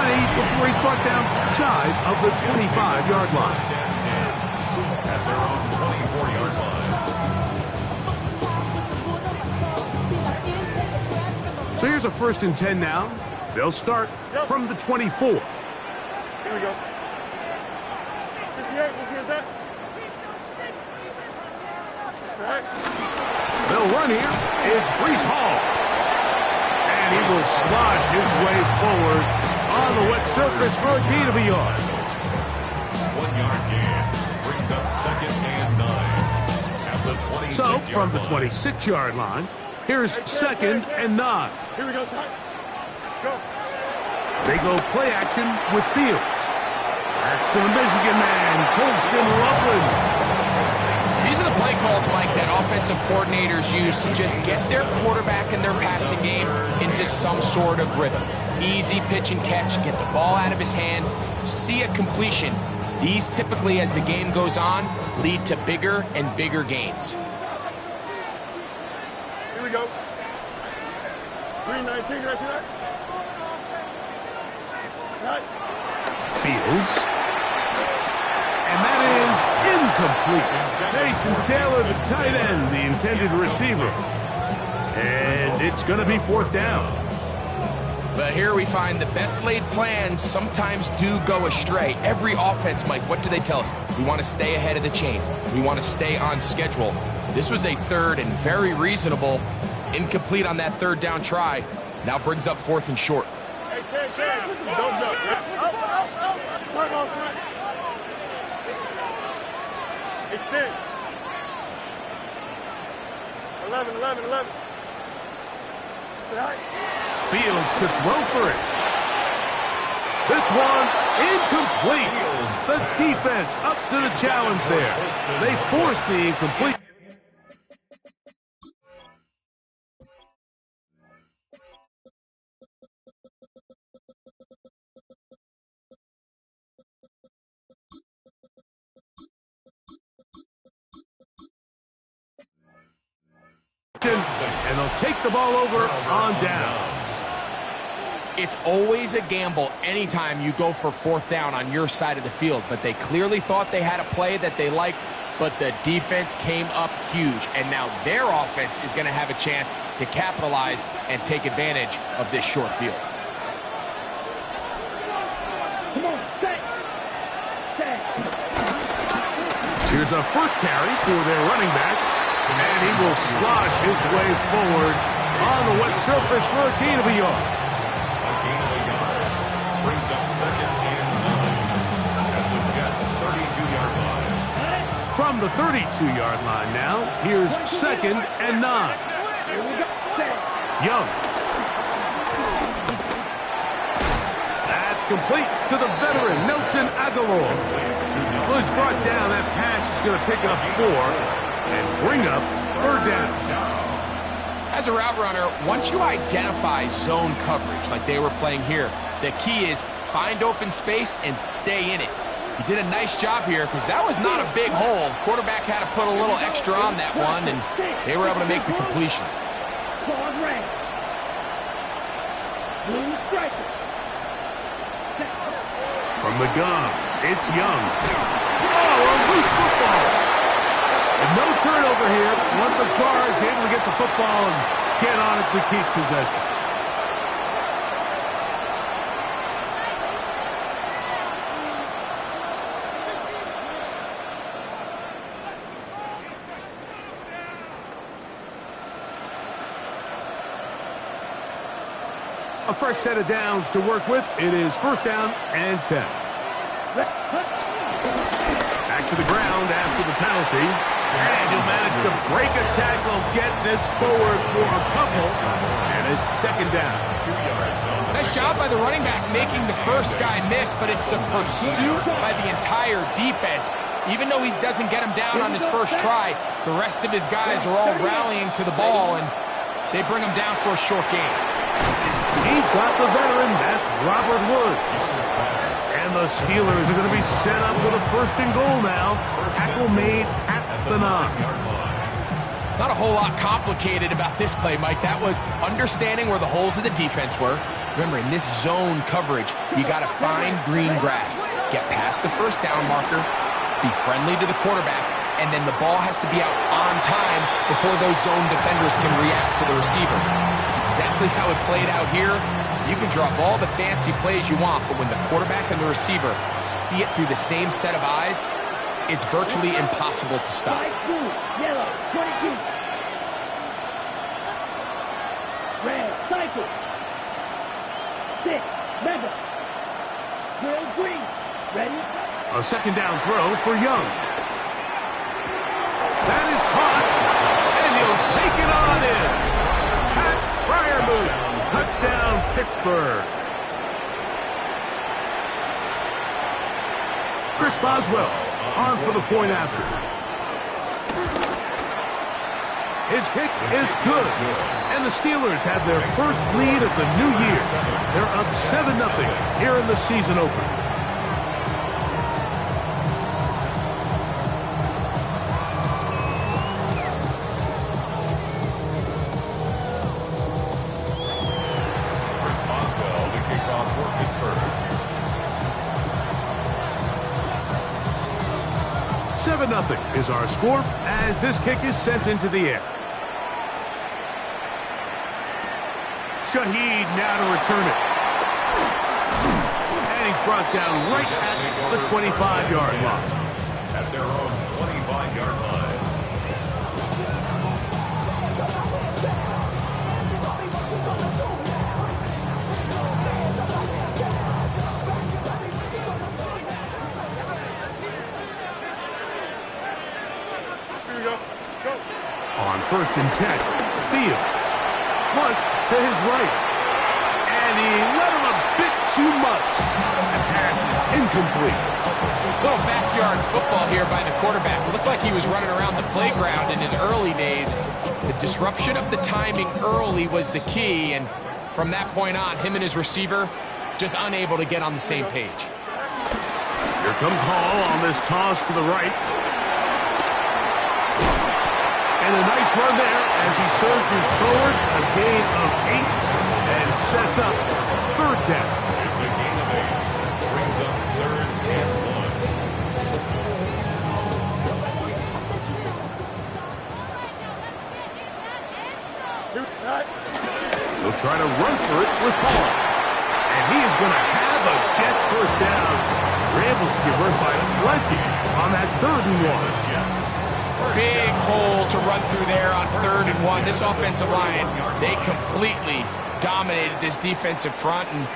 Before he's brought down shy of the 25-yard line. At their own 24-yard line. So here's a 1st and 10 now. They'll start from the 24. Here we go. 58, here's that. Right. They'll run here. It's Breece Hall. And he will slosh his way forward on the wet surface for a gain of a yard. 1-yard gain brings up 2nd and 9 at the 26-yard So from the line. 26-yard line, here's 2nd and 9. Here we go, Ty. Go. They go play action with Fields. That's to the Michigan man, Colston Loveland. These are the play calls, Mike, that offensive coordinators use to just get their quarterback and their passing game into some sort of rhythm. Easy pitch and catch, get the ball out of his hand, see a completion. These typically, as the game goes on, lead to bigger and bigger gains. Here we go. 319, right to that. Right. Fields. And that is incomplete. Mason Taylor, the tight end, the intended receiver. And it's going to be 4th down. But here we find the best laid plans sometimes do go astray. Every offense, Mike, what do they tell us? We want to stay ahead of the chains. We want to stay on schedule. This was a 3rd and very reasonable. Incomplete on that 3rd down try. Now brings up 4th and short. Hey, Ken, don't jump. Out. Turn on front. Extend. 11. Right. Fields to throw for it. This one, incomplete. The defense up to the challenge there. They force the incomplete. And they'll take the ball over on down. It's always a gamble anytime you go for 4th down on your side of the field, but they clearly thought they had a play that they liked, but the defense came up huge, and now their offense is going to have a chance to capitalize and take advantage of this short field. Come on, set. Here's a 1st carry for their running back, and he will slosh his way forward on the wet surface for a gain of a yard. A gain of a yard brings up 2nd and 9 at the Jets' 32-yard line. From the 32-yard line now, here's 2nd and 9. Young. That's complete to the veteran, Nelson Aguilar. Was brought down. That pass is going to pick up 4 and bring up 3rd down. As a route runner, once you identify zone coverage like they were playing here, the key is find open space and stay in it. He did a nice job here because that was not a big hole. Quarterback had to put a little extra on that one, and they were able to make the completion. striker. From the gun, it's Young. Oh, a loose football. And no turnover here. One of the guards able to get the football and get on it to keep possession. A fresh set of downs to work with. It is first down and 10. Back to the ground after the penalty. And he'll manage to break a tackle, get this forward for a couple. And it's second down. 2 yards on the Nice job by the running back making the first guy miss, but it's the pursuit by the entire defense. Even though he doesn't get him down on his first try, the rest of his guys are all rallying to the ball, and they bring him down for a short gain. He's got the veteran. That's Robert Woods. And the Steelers are going to be set up with a first and goal now. Tackle made at the 9. Not a whole lot complicated about this play, Mike. That was understanding where the holes of the defense were. Remember, in this zone coverage, you got to find green grass. Get past the first down marker, be friendly to the quarterback, and then the ball has to be out on time before those zone defenders can react to the receiver. It's exactly how it played out here. You can draw up all the fancy plays you want, but when the quarterback and the receiver see it through the same set of eyes, it's virtually impossible to stop. Yellow, 22. Red, cycle. 6, mega. Will green. Ready? A second down throw for Young. That is caught. And he'll take it on in. Pat Fryermuth. Touchdown, Pittsburgh. Chris Boswell on for the point after. His kick is good. And the Steelers have their first lead of the new year. They're up 7-0 here in the season opener. Chris Boswell, the kickoff for Pittsburgh. 7-0 is our score as this kick is sent into the air. Shaheed now to return it. And he's brought down right at the 25-yard line. At their own 25-yard line. Here we go. Go. On first and 10, Fields. Flush to his right. And he let him a bit too much. The pass is incomplete. Little backyard football here by the quarterback. It looked like he was running around the playground in his early days. The disruption of the timing early was the key, and from that point on, him and his receiver just unable to get on the same page. Here comes Hall on this toss to the right. And a nice run there as he surges forward, a gain of 8, and sets up third down. It's a gain of 8. Brings up 3rd and 2, right. He'll try to run for it with Hall. And he is going to have a Jets first down. They're able to convert by plenty on that 3rd and 1. Big hole to run through there on 3rd and 1. This offensive line, they completely dominated this defensive front, and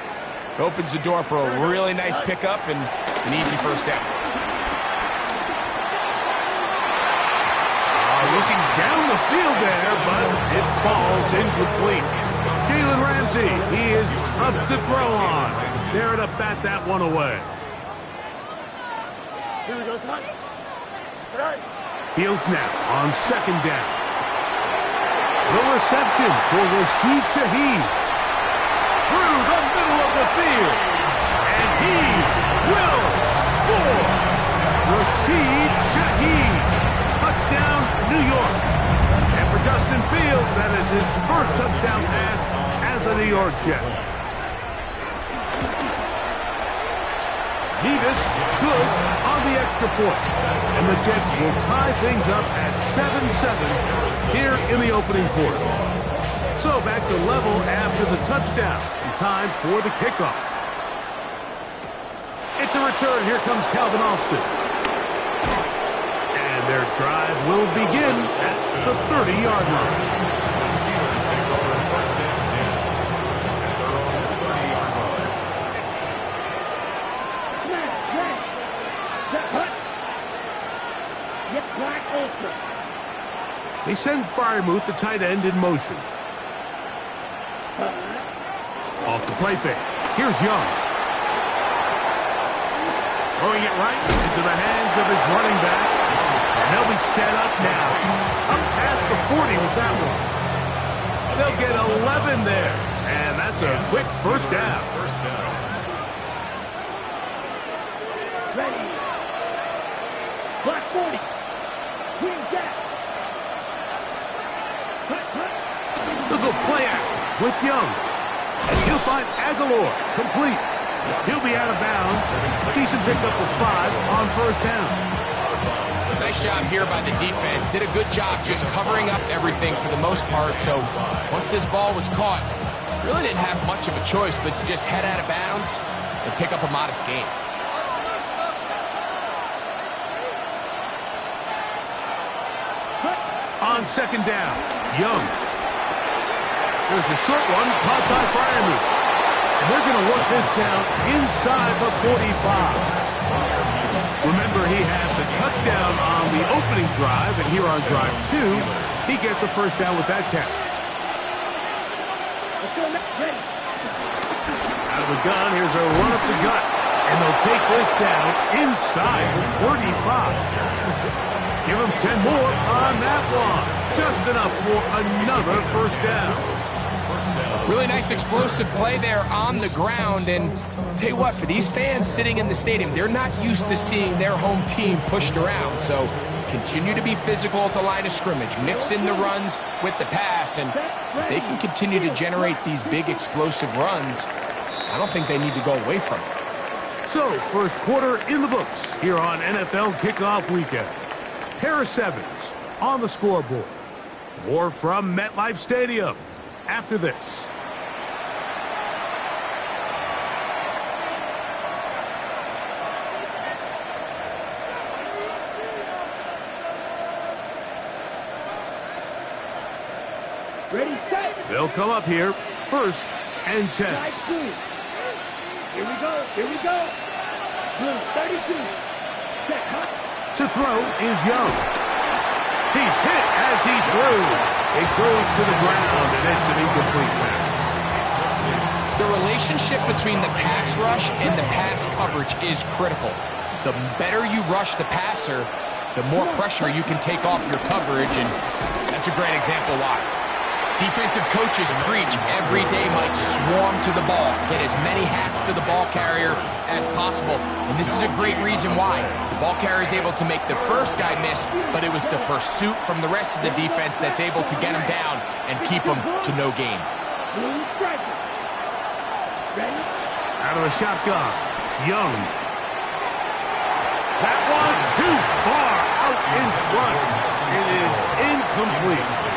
opens the door for a really nice pickup and an easy first down. Looking down the field there, but it falls incomplete. Jalen Ramsey, he is tough to throw on. There to bat that one away. Here we go, son. Right. Fields now on second down. The reception for Rashid Shaheed. Through the middle of the field. And he will score. Rashid Shaheed. Touchdown, New York. And for Justin Fields, that is his first touchdown pass as a New York Jet. Nevis, good on the extra point. And the Jets will tie things up at 7-7 here in the opening quarter. So back to level after the touchdown. And time for the kickoff. It's a return. Here comes Calvin Austin. And their drive will begin at the 30-yard line. The Steelers take over first and 10 at their own 30-yard line. Snap, ready. Set, hut. Get Black ultra. They send Freiermuth, the tight end, in motion. Off the play fake. Here's Young. Throwing it right into the hands of his running back. And they'll be set up now. Up past the 40 with that one. They'll get 11 there. And that's a quick first down. First down. Ready. Black 40. Wing gap. Hut, hut. Look at play action with Young. And he'll find Aguilar complete. He'll be out of bounds. Decent pickup of 5 on first down. Nice job here by the defense. Did a good job just covering up everything for the most part. So once this ball was caught, really didn't have much of a choice but to just head out of bounds and pick up a modest gain. On second down, Young. There's a short one caught by Freiermuth. And they're going to work this down inside the 45. Remember, he had the touchdown on the opening drive, and here on drive 2, he gets a first down with that catch. Let's go next. Ready. Out of the gun, here's a run up the gut. And they'll take this down inside the 35. Give him 10 more on that one. Just enough for another first down. Really nice explosive play there on the ground. And I'll tell you what, for these fans sitting in the stadium, they're not used to seeing their home team pushed around. So continue to be physical at the line of scrimmage. Mix in the runs with the pass. And if they can continue to generate these big explosive runs, I don't think they need to go away from it. So, first quarter in the books here on NFL Kickoff Weekend. Harris Evans on the scoreboard. More from MetLife Stadium after this. Ready, set. They'll come up here, first and 10. Drive 2. Here we go. Here we go. Blue 32. Set, hut. To throw is Young. He's hit as he threw. It goes to the ground, and it's an incomplete pass. The relationship between the pass rush and the pass coverage is critical. The better you rush the passer, the more pressure you can take off your coverage, and that's a great example why. Defensive coaches preach every day, Mike, swarm to the ball. Get as many hacks to the ball carrier as possible. And this is a great reason why. The ball carrier is able to make the first guy miss, but it was the pursuit from the rest of the defense that's able to get him down and keep him to no gain. Blue striker. Ready. Out of the shotgun, Young. That one too far out in front. It is incomplete.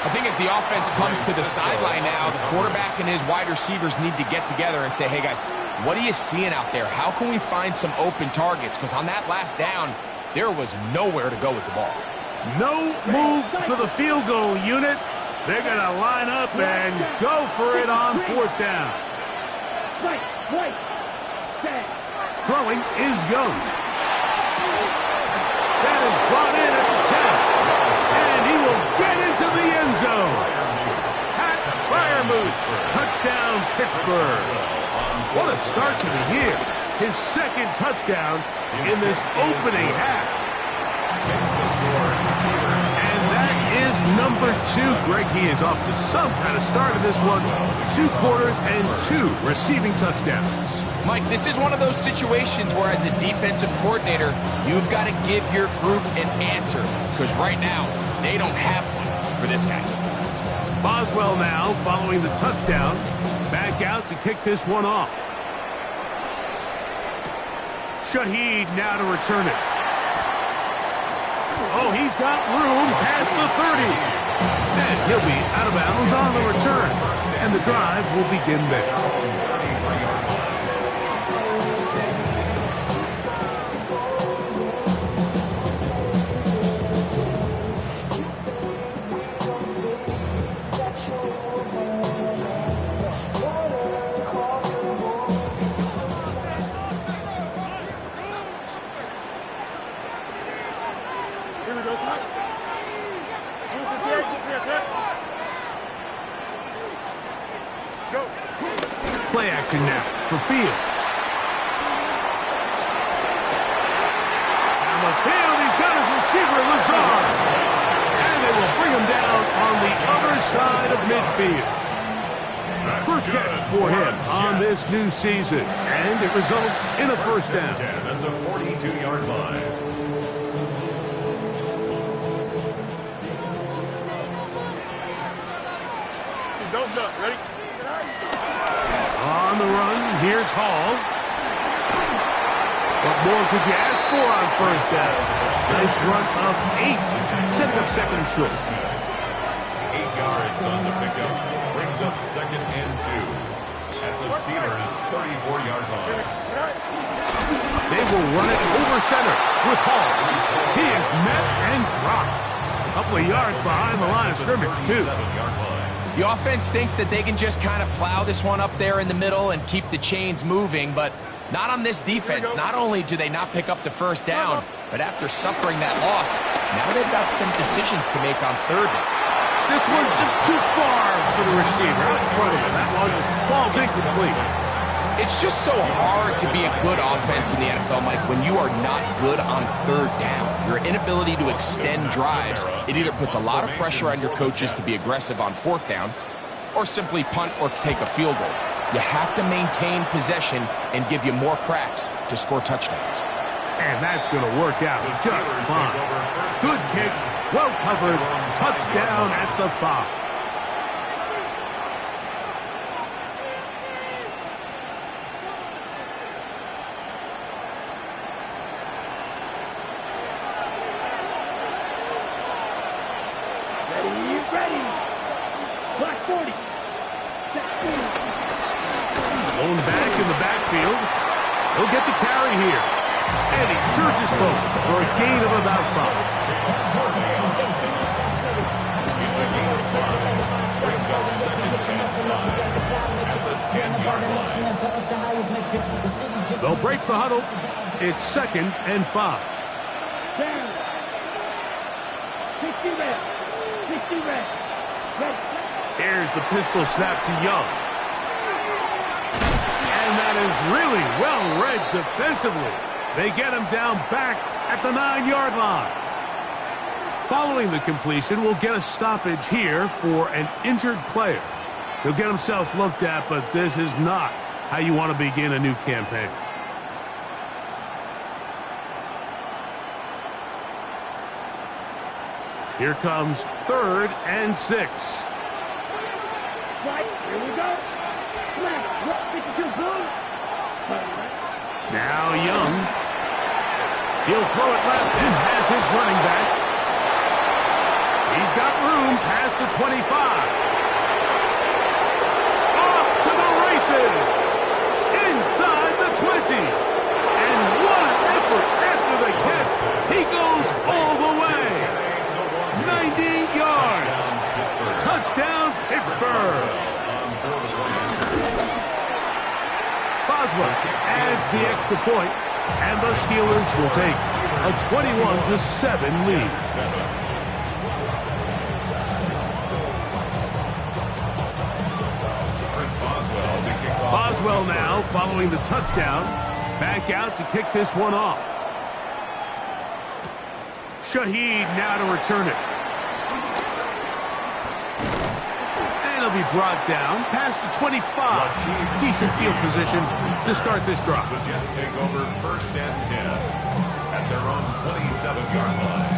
I think as the offense comes to the sideline now, the quarterback and his wide receivers need to get together and say, hey, guys, what are you seeing out there? How can we find some open targets? Because on that last down, there was nowhere to go with the ball. No move for the field goal unit. They're going to line up and go for it on fourth down. Right, set. Throwing is Young. That is brought in at the 10. And he will get into the end zone. Pat Freiermuth, touchdown Pittsburgh. What a start to the year. His second touchdown in this opening half. And that is number 2. Greg, he is off to some kind of start in this one. 2 quarters and 2 receiving touchdowns. Mike, this is one of those situations where as a defensive coordinator, you've got to give your group an answer. Because right now, they don't have one for this guy. Boswell now following the touchdown. Back out to kick this one off. Shaheed now to return it. Oh, he's got room past the 30. And he'll be out of bounds on the return. And the drive will begin there. Play action now for Fields. Down the field, he's got his receiver, Lazard. And they will bring him down on the other side of midfield. First catch for him on this new season. And it results in a first down. At the 42-yard line. Don't jump. Ready? On the run, here's Hall. What more could you ask for on first down? Nice run of 8, setting up second and short. 8 yards on the pickup. Brings up second and 2. At the Steelers' 34-yard line. They will run it over center with Hall. He is met and dropped. A couple of yards behind the line of scrimmage, too. 37-yard line. The offense thinks that they can just kind of plow this one up there in the middle and keep the chains moving, but not on this defense. Not only do they not pick up the first down, but after suffering that loss, now they've got some decisions to make on third down. This one just too far for the receiver out in front of him. That one falls incomplete. It's just so hard to be a good offense in the NFL, Mike, when you are not good on third down. Your inability to extend drives, it either puts a lot of pressure on your coaches to be aggressive on fourth down or simply punt or take a field goal. You have to maintain possession and give you more cracks to score touchdowns. And that's going to work out just fine. Good kick, well covered, touchdown at the 5. Ready. Black 40. Lone back in the backfield. He'll get the carry here. And he surges forward for a gain of about 5. It's a gain of 5. Brings up second and 5 at the 10-yard line. They'll break the huddle. It's second and 5. Down. 60 red. 60 red. Here's the pistol snap to Young. And that is really well read defensively. They get him down back at the 9-yard line. Following the completion, we'll get a stoppage here for an injured player. He'll get himself looked at, but this is not how you want to begin a new campaign. Here comes 3rd and 6. Right, here we go. Left, 52 blue. Now Young. He'll throw it left and has his running back. He's got room past the 25. Off to the races. Inside the 20. And what an effort after the catch. He goes all the way. 90 yards. Touchdown, Pittsburgh. Boswell adds the extra point, and the Steelers will take a 21-7 lead. Boswell now, following the touchdown, back out to kick this one off. Shaheed now to return it. And he'll be brought down past the 25. Decent field position to start this drive. The Jets take over 1st and 10 at their own 27-yard line.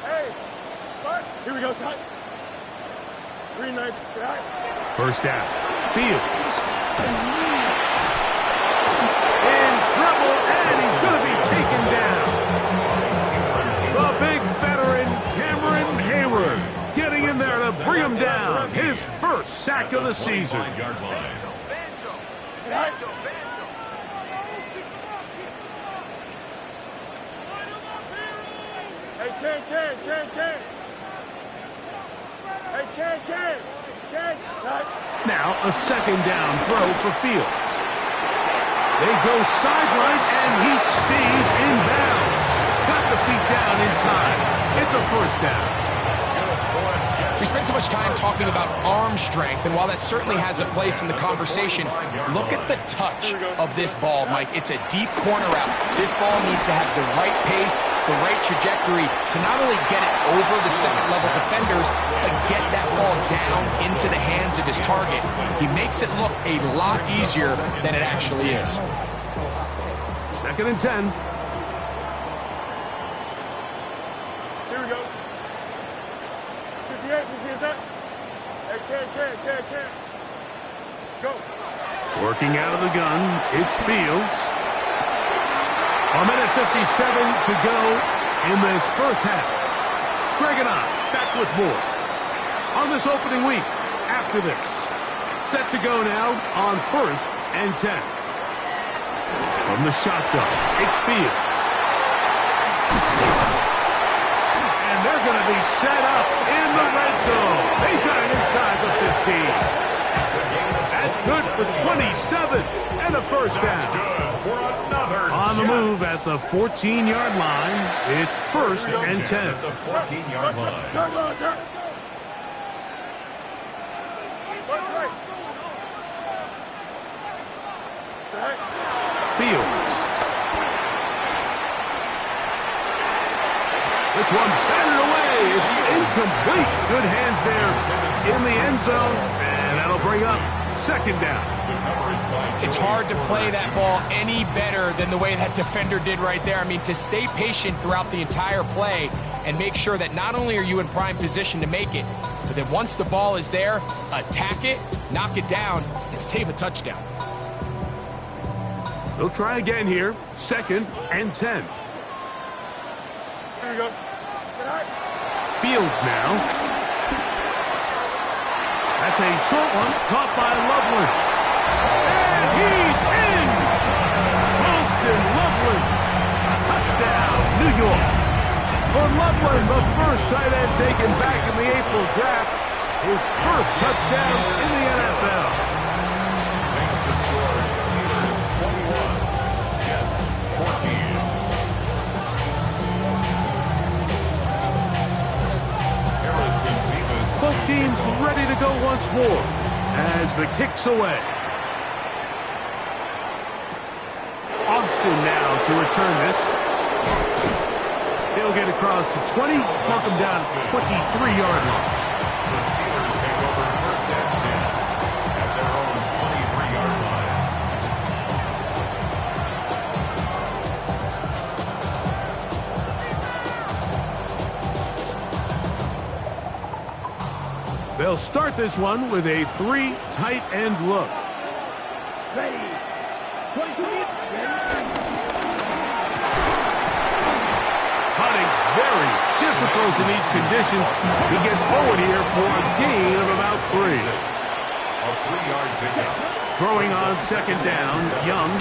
Hey, start. Here we go, start. Green knights. First down. Fields. In trouble, and he's going to be taken down. The big veteran, Cameron Hayward, getting in there to bring him down. His first sack of the season. Now a second down throw for Fields. They go sideline, and he stays in bounds. Got the feet down in time. It's a first down. We spent so much time talking about arm strength, and while that certainly has a place in the conversation, look at the touch of this ball, Mike. It's a deep corner route. This ball needs to have the right pace, the right trajectory to not only get it over the second-level defenders, but get that ball down into the hands of his target. He makes it look a lot easier than it actually is. Second and 10. Here we go. 58, is that? Hey, go. Working out of the gun, it's Fields. A minute 57 to go in this first half. Greg and I back with more on this opening week after this. Set to go now on first and 10. From the shotgun, it's Fields. And they're going to be set up in the red zone. They've got it inside the 15. That's good for 27 and a first down. On the move at the 14-yard line, it's first and 10. At the 14-yard line. Fields. This one batted away. It's incomplete. Good hands there in the end zone, and that'll bring up second down. It's hard to play that ball any better than the way that defender did right there. I mean, to stay patient throughout the entire play and make sure that not only are you in prime position to make it, but that once the ball is there, attack it, knock it down, and save a touchdown. They'll try again here. Second and 10. Here we go. Fields now. That's a short one caught by Loveland. And he's in! Ralston Loveland. Touchdown, New York. For Loveland, the first tight end taken back in the April draft. His first touchdown in the NFL. Makes the score Steelers 21, Jets 14. Both teams ready to go once more as the kick's away. Austin now to return this. He'll get across the 20, mark him down at the 23-yard line. The Steelers take over first and 10 at their own 23-yard line. They'll start this one with a 3 tight end look. Ready. 22 minutes. Hunting very difficult in these conditions. He gets forward here for a gain of about 3. A 3-yard pickup. Throwing on second down, Young.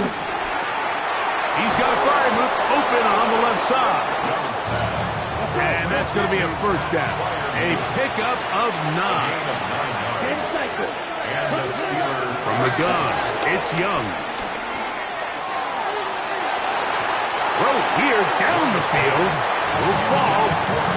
He's got a Freiermuth open on the left side. And that's going to be a first down. A pickup of 9. And the Steelers From the gun, it's Young. Throw here down the field. Will fall.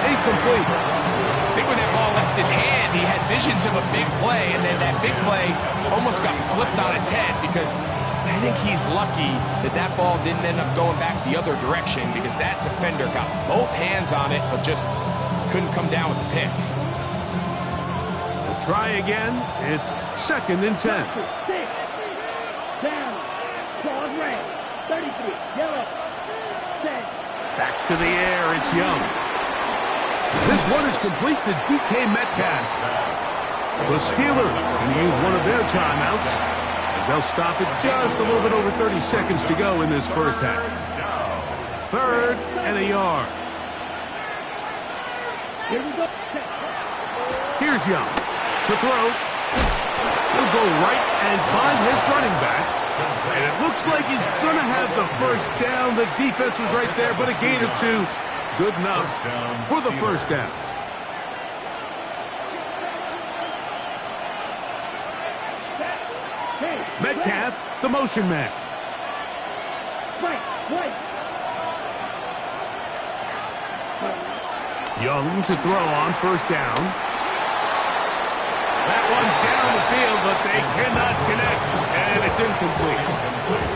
Incomplete. I think when that ball left his hand, he had visions of a big play, and then that big play almost got flipped on its head because I think he's lucky that that ball didn't end up going back the other direction because that defender got both hands on it but just couldn't come down with the pick. We'll try again. It's second and 10. 6. Down. Pause red. 33. Yellow. Set. Back to the air, it's Young. This one is complete to DK Metcalf. The Steelers going to use one of their timeouts as they'll stop it just a little bit over 30 seconds to go in this first half. 3rd and a yard. Here we go. Here's Young to throw. He'll go right and find his running back. And it looks like he's going to have the first down. The defense was right there, but a gain of 2. Good enough for the first down. Metcalf, the motion man. Right. Young to throw on first down. That one down the field, but they cannot connect, and it's incomplete.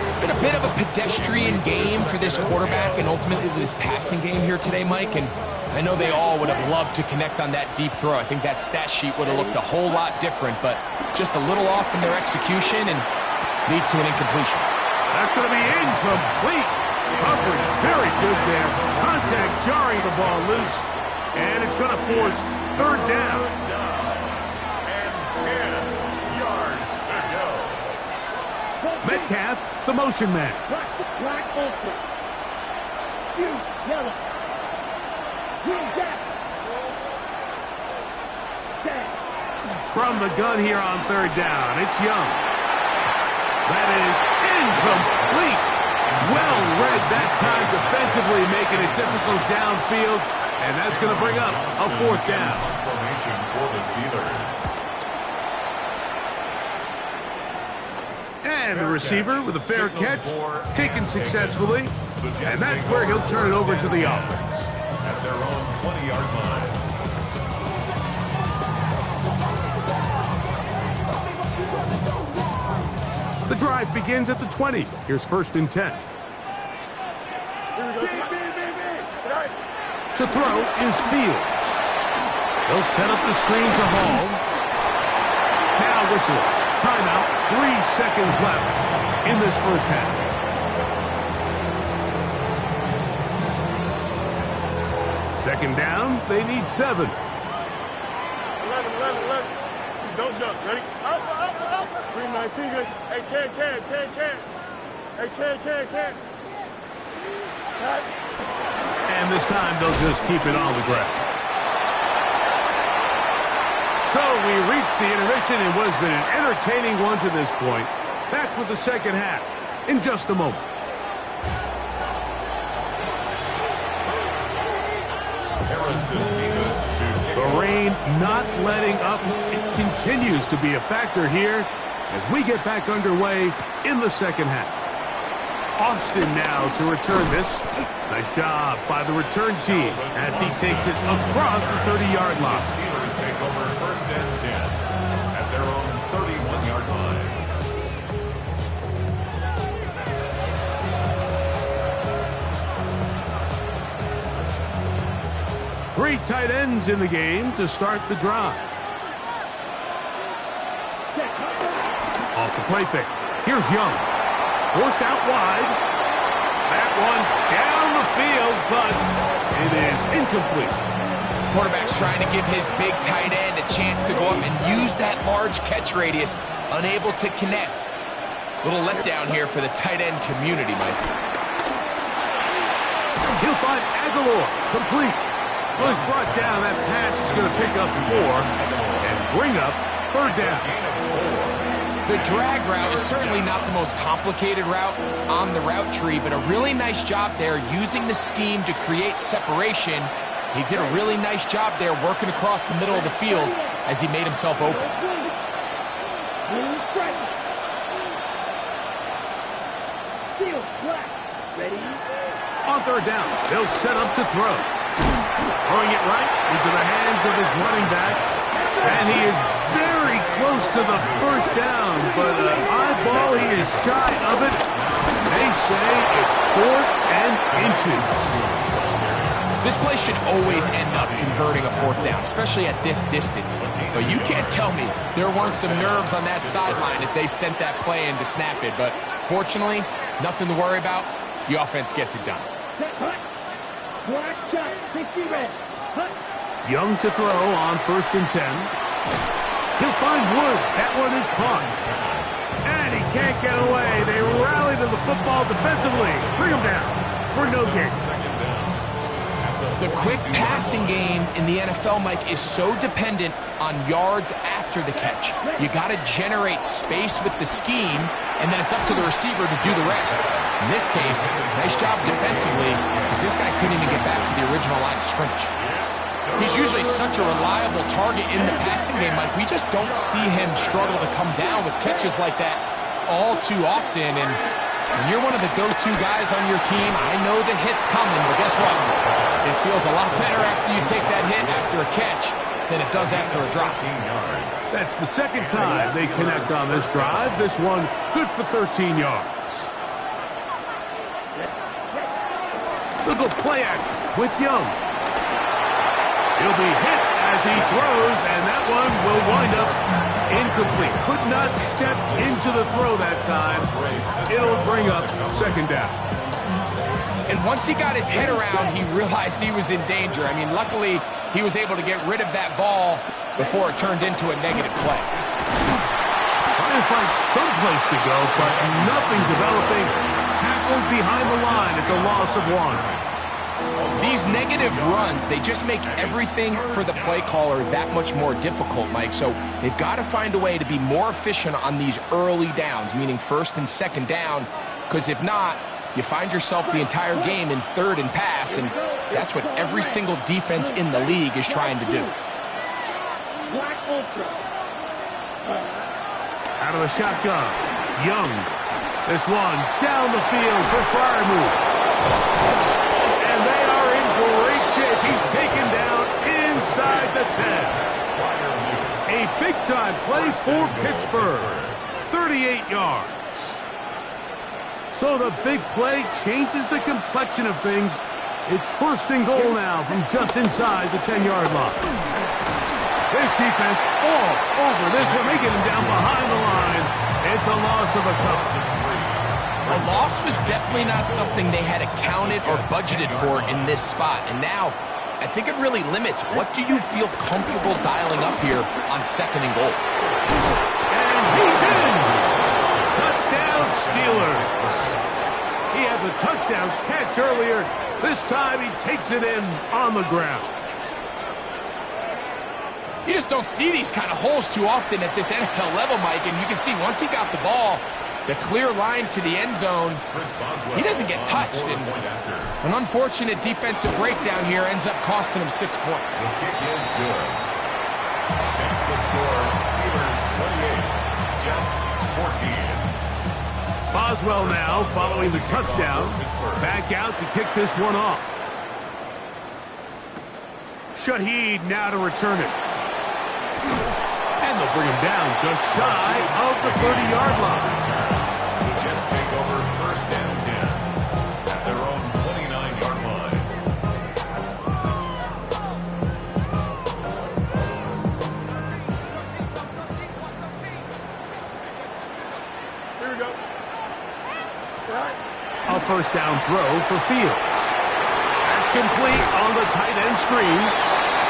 It's been a bit of a pedestrian game for this quarterback and ultimately this passing game here today, Mike. And I know they all would have loved to connect on that deep throw. I think that stat sheet would have looked a whole lot different, but just a little off in their execution and leads to an incompletion. That's going to be incomplete. Coverage very good there. Contact jarring the ball loose, and it's going to force 3rd down. And 10 yards to go. Metcalf, the motion man. Black ultra. Blue, yellow. Green, down. From the gun here on 3rd down, it's Young. That is incomplete. Well read that time defensively, making it difficult downfield, and that's going to bring up a 4th down. Formation for the Steelers. And the receiver with a fair catch, taken successfully, and that's where he'll turn it over to the offense. At their own 20-yard line. The drive begins at the 20. Here's 1st and 10. To throw is Fields. They'll set up the screen to Hall. Now whistles. Timeout. 3 seconds left in this first half. Second down. They need 7. 11. Don't jump. Ready? Up. 319. Hey, can. Hey, can. And this time they'll just keep it on the ground. So we reach the intermission in what has been an entertaining one to this point. Back with the second half in just a moment. The rain not letting up. It continues to be a factor here as we get back underway in the second half. Austin now to return this. Nice job by the return team as he takes it across the 30-yard line. The Steelers take over 1st and 10 at their own 31-yard line. Three tight ends in the game to start the drive. Off the play fake. Here's Young. Forced out wide. That one down the field, but it is incomplete. Quarterback's trying to give his big tight end a chance to go up and use that large catch radius. Unable to connect. Little letdown here for the tight end community, Mike. He'll find Aguilar. Complete. Was brought down. That pass is going to pick up 4 and bring up 3rd down. The drag route is certainly not the most complicated route on the route tree, but a really nice job there using the scheme to create separation. He did a really nice job there working across the middle of the field as he made himself open. On 3rd down, they'll set up to throw. Throwing it right into the hands of his running back. And he is very close to the first down, but an eyeball, he is shy of it. They say it's 4th and inches. This play should always end up converting a 4th down, especially at this distance. But you can't tell me there weren't some nerves on that sideline as they sent that play in to snap it. But fortunately, nothing to worry about. The offense gets it done. Young to throw on 1st and 10. He'll find Woods. That one is caught. And he can't get away. They rally to the football defensively. Bring him down for no gain. The quick passing game in the NFL, Mike, is so dependent on yards after the catch. You got to generate space with the scheme, and then it's up to the receiver to do the rest. In this case, nice job defensively, because this guy couldn't even get back to the original line of scrimmage. He's usually such a reliable target in the passing game, Mike. We just don't see him struggle to come down with catches like that all too often. And when you're one of the go-to guys on your team, I know the hit's coming, but guess what? It feels a lot better after you take that hit after a catch than it does after a drop. That's the second time they connect on this drive. This one good for 13 yards. Little play action with Young. He'll be hit as he throws, and that one will wind up incomplete. Could not step into the throw that time. It'll bring up second down. And once he got his head around, he realized he was in danger. I mean, luckily, he was able to get rid of that ball before it turned into a negative play. Trying to find some place to go, but nothing developing. Tackled behind the line. It's a loss of one. These negative runs, they just make everything for the play caller that much more difficult, Mike. So they've got to find a way to be more efficient on these early downs, meaning first and second down, because if not, you find yourself the entire game in third and pass, and that's what every single defense in the league is trying to do. Out of the shotgun, Young. This one down the field for Freiermuth. And they are in great shape. He's taken down inside the 10. A big-time play for Pittsburgh. 38 yards. So the big play changes the complexion of things. It's first and goal now from just inside the 10-yard line. This defense all over this one. They get him down behind the line. It's a loss of a couple. A loss was definitely not something they had accounted or budgeted for in this spot. And now, I think it really limits what do you feel comfortable dialing up here on second and goal. And he's in! Touchdown Steelers! He had the touchdown catch earlier. This time he takes it in on the ground. You just don't see these kind of holes too often at this NFL level, Mike. And you can see once he got the ball, the clear line to the end zone, he doesn't get touched. And an unfortunate defensive breakdown here ends up costing him 6 points. The kick is good. That's the score. Steelers 28, Jets 14. Boswell now following the touchdown. Back out to kick this one off. Shaheed now to return it. And they'll bring him down just shy of the 30-yard line. The Jets take over first and 10 at their own 29-yard line. Here we go. A first down throw for Fields. That's complete on the tight end screen.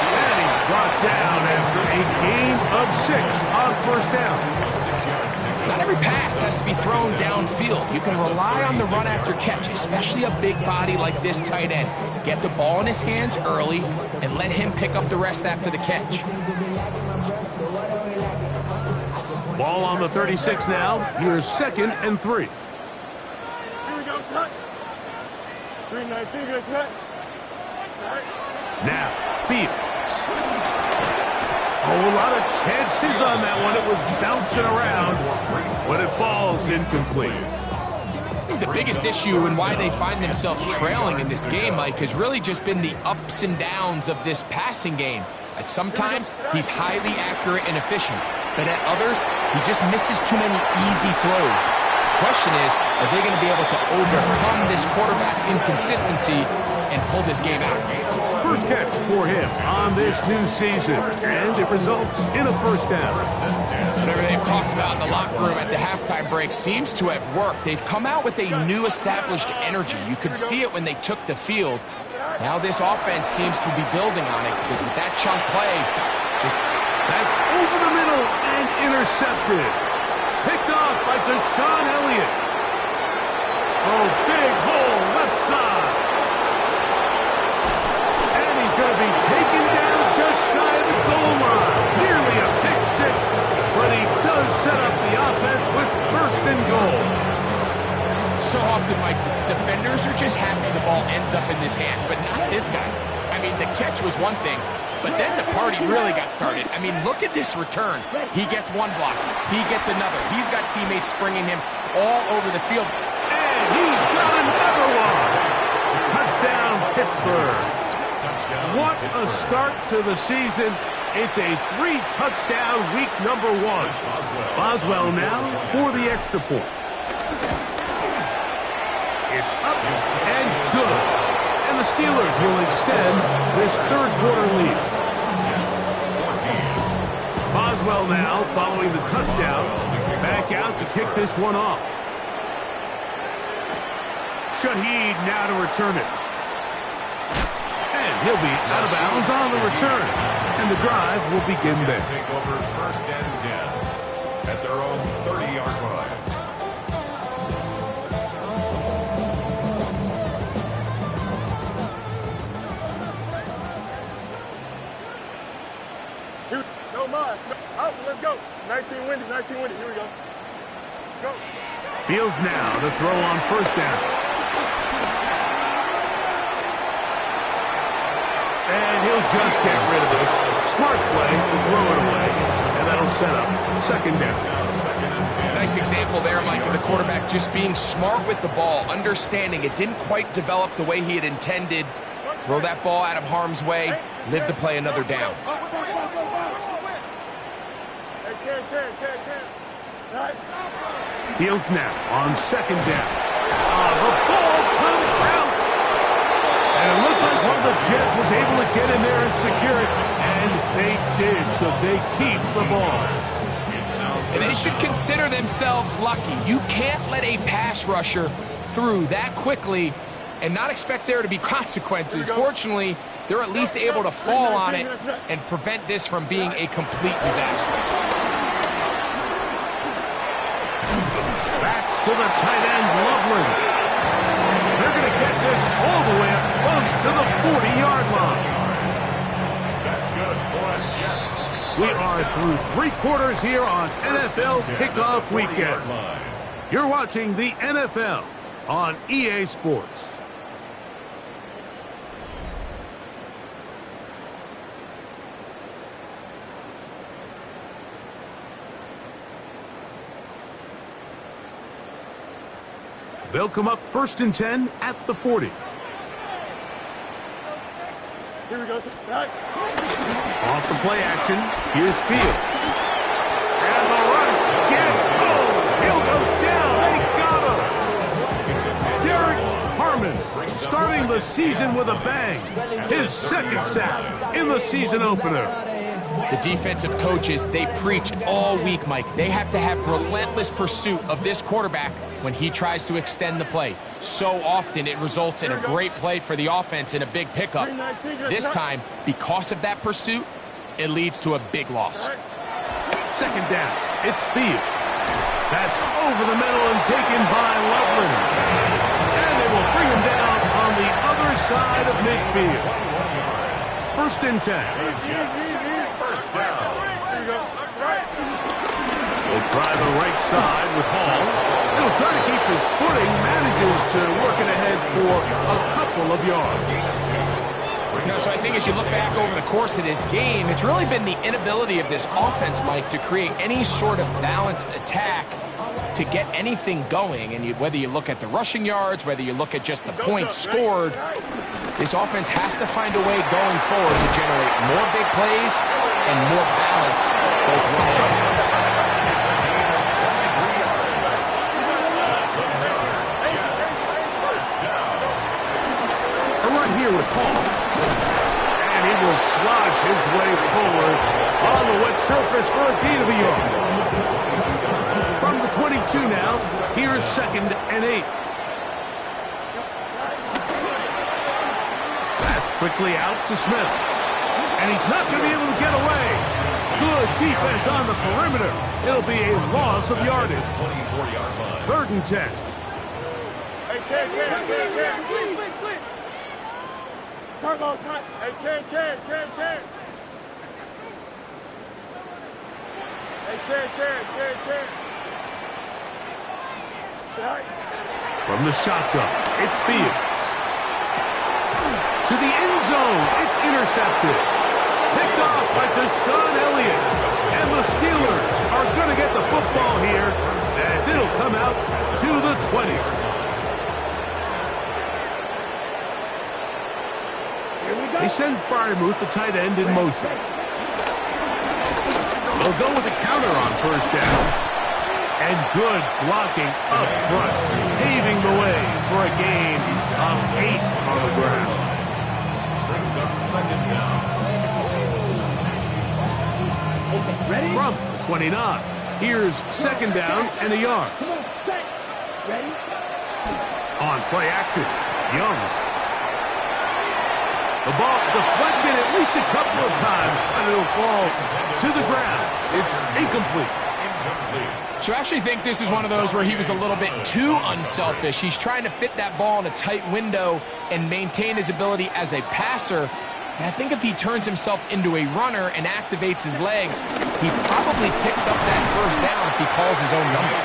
And he's brought down after a gain of 6 on first down. Not every pass has to be thrown downfield. You can rely on the run after catch, especially a big body like this tight end. Get the ball in his hands early and let him pick up the rest after the catch. Ball on the 36 now. Here's 2nd and 3. Here we go, set. 3-19, good set. Now, Fields. Oh, a lot of chances on that one. It was bouncing around, but it falls incomplete. The biggest issue and why they find themselves trailing in this game, Mike, has really just been the ups and downs of this passing game. At sometimes, he's highly accurate and efficient, but at others, he just misses too many easy throws. The question is, are they going to be able to overcome this quarterback inconsistency and pull this game out? First catch for him on this new season, and it results in a first down. Whatever they've talked about in the locker room at the halftime break seems to have worked. They've come out with a new established energy. You could see it when they took the field. Now this offense seems to be building on it because with that chunk play, just that's over the middle. And intercepted. Picked off by Deshaun Elliott. Oh, big hole left side. And he's going to be taken down just shy of the goal line. Nearly a pick six, but he does set up the offense with first and goal. So often, Mike, defenders are just happy the ball ends up in his hands, but not this guy. I mean, the catch was one thing, but then the party really got started. I mean, look at this return. He gets one block. He gets another. He's got teammates springing him all over the field. And he's got another one. Touchdown, Pittsburgh. What a start to the season. It's a 3-touchdown week number 1. Boswell now for the extra point. It's up and good. And the Steelers will extend this third-quarter lead. Boswell now following the touchdown. Back out to kick this one off. Shaheed now to return it. And he'll be out of bounds on the return. And the drive will begin there. Take over first and 10 at their own 30-yard line. No mas. Out. Let's go. 19 windy. 19 windy. Here we go. Go. Fields now to throw on first down. And he'll just get rid of this. Smart play to throw it away. And that'll set up second down. Nice example there, Mike, of the quarterback just being smart with the ball, understanding it didn't quite develop the way he had intended. Throw that ball out of harm's way, live to play another down. Fields now on second down. The ball comes out. And it looked like one of the Jets was able to get in there and secure it. And they did, so they keep the ball. And they should consider themselves lucky. You can't let a pass rusher through that quickly and not expect there to be consequences. Fortunately, they're at least able to fall on it and prevent this from being a complete disaster. Backs to the tight end, Loveland. They're going to get this all the way up close to the 40-yard line. That's good for the Jets. We are through 3 quarters here on NFL Kickoff Weekend. You're watching the NFL on EA Sports. They'll come up first and 10 at the 40. Here we go. Back. Off the play action, here's Fields. And the rush gets he'll go down. They got him. Derek Harmon starting the season with a bang. His second sack in the season opener. The defensive coaches, they preached all week, Mike. They have to have relentless pursuit of this quarterback when he tries to extend the play. So often it results in a great play for the offense and a big pickup. This time, because of that pursuit, it leads to a big loss. Second down, it's Fields. That's over the middle and taken by Loveland. And they will bring him down on the other side of midfield. First and 10. First down. He'll try the right side with Hall. He'll try to keep his footing, manages to work it ahead for a couple of yards. So I think as you look back over the course of this game, it's really been the inability of this offense, Mike, to create any sort of balanced attack to get anything going. And whether you look at the rushing yards, whether you look at just the points scored, this offense has to find a way going forward to generate more big plays and more balance, both run and pass. Here with Paul. And he will slosh his way forward on the wet surface for a gain of a yard. From the 22 now, here's second and 8. That's quickly out to Smith. And he's not going to be able to get away. Good defense on the perimeter. It'll be a loss of yardage. 24-yard line. 3rd and 10. Hey, Ken. Turbo's hot. Hey, Ken. Hey, Ken. From the shotgun, it's Fields. To the end zone, it's intercepted. Picked off by Deshaun Elliott. And the Steelers are going to get the football here as it'll come out to the 20. Here we go. They send Freiermuth, the tight end, in motion. They'll go with a counter on 1st down. And good blocking up front, paving the way for a gain of 8 on the ground. Brings up 2nd down. Okay, ready? From the 29, here's 2nd down and a yard. Come on, set. Ready? On play action, Young. The ball deflected at least a couple of times, and it'll fall to the ground. It's incomplete. So I actually think this is one of those where he was a little bit too unselfish. He's trying to fit that ball in a tight window and maintain his ability as a passer. And I think if he turns himself into a runner and activates his legs, he probably picks up that 1st down if he calls his own number.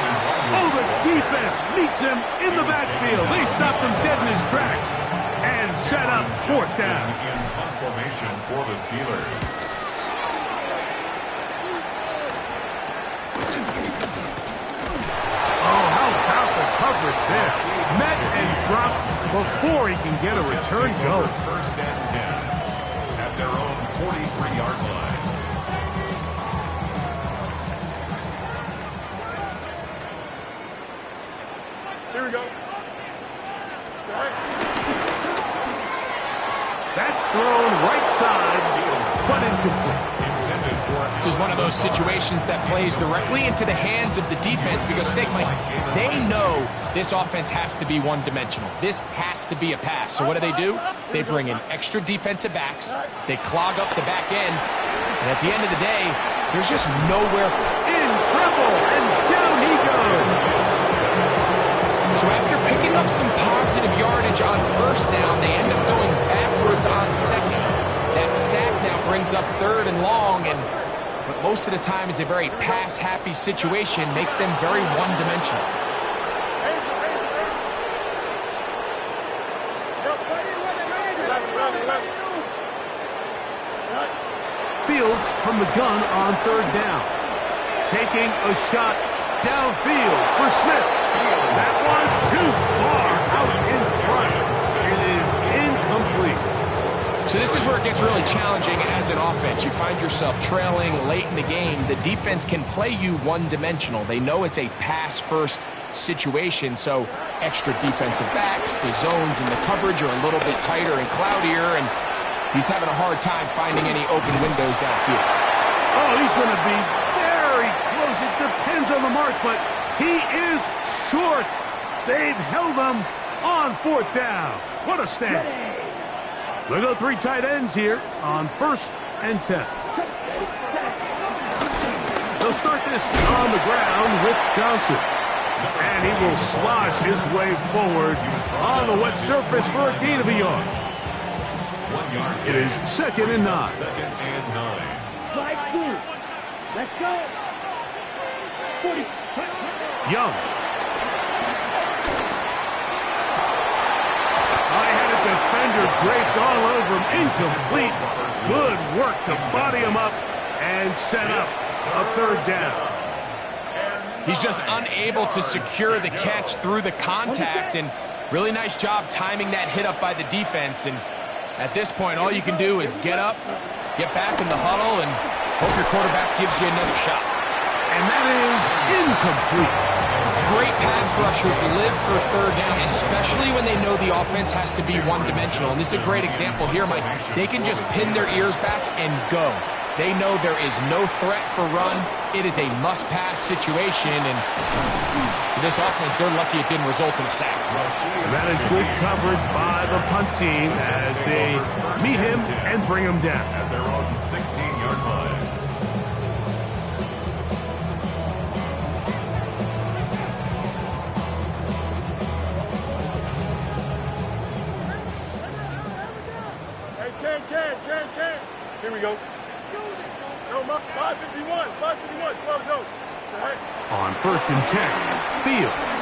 Oh, the defense meets him in the backfield. They stopped him dead in his tracks and set up 4th down. Begins punt formation for the Steelers. Oh, how about the coverage there? Met and dropped before he can get a return go. 1st and 10 at their own 43-yard line. Here we go. That's thrown right side, but incomplete. Intended for This is one of those situations that plays directly into the hands of the defense because, Mike, they know this offense has to be one-dimensional. This has to be a pass. So what do? They bring in extra defensive backs. They clog up the back end. And at the end of the day, there's just nowhere In trouble, and down he goes. So after picking up some positive yardage on 1st down, they end up going backwards on 2nd. That sack now brings up 3rd and long, and what most of the time is a very pass-happy situation makes them very one-dimensional. Fields from the gun on 3rd down. Taking a shot downfield for Smith. That one too far out in front. It is incomplete. So this is where it gets really challenging as an offense. You find yourself trailing late in the game. The defense can play you one-dimensional. They know it's a pass-first situation, so extra defensive backs, the zones and the coverage are a little bit tighter and cloudier, and he's having a hard time finding any open windows downfield. Oh, he's going to be very close. It depends on the mark, but he is short. They've held him on 4th down. What a stand. We'll go 3 tight ends here on 1st and 10. They'll start this on the ground with Johnson. And he will slosh his way forward on the wet surface for a gain of a yard. 1 yard. It is 2nd and 9. 2nd and 9. Slide 2. Let's go. 40. Young. I had a defender draped all over him. Incomplete. Good work to body him up and set up a 3rd down. He's just unable to secure the catch through the contact, and really nice job timing that hit up by the defense. And at this point, all you can do is get up, get back in the huddle, and hope your quarterback gives you another shot. And that is incomplete. Great pass rushers live for 3rd down, especially when they know the offense has to be one-dimensional. And this is a great example here, Mike. They can just pin their ears back and go. They know there is no threat for run. It is a must-pass situation, and for this offense, they're lucky it didn't result in a sack. And that is good coverage by the punt team as they meet him and bring him down. At their own 16-yard line. Here we go. No, 551. 551. 12 go. On 1st and 10, Fields.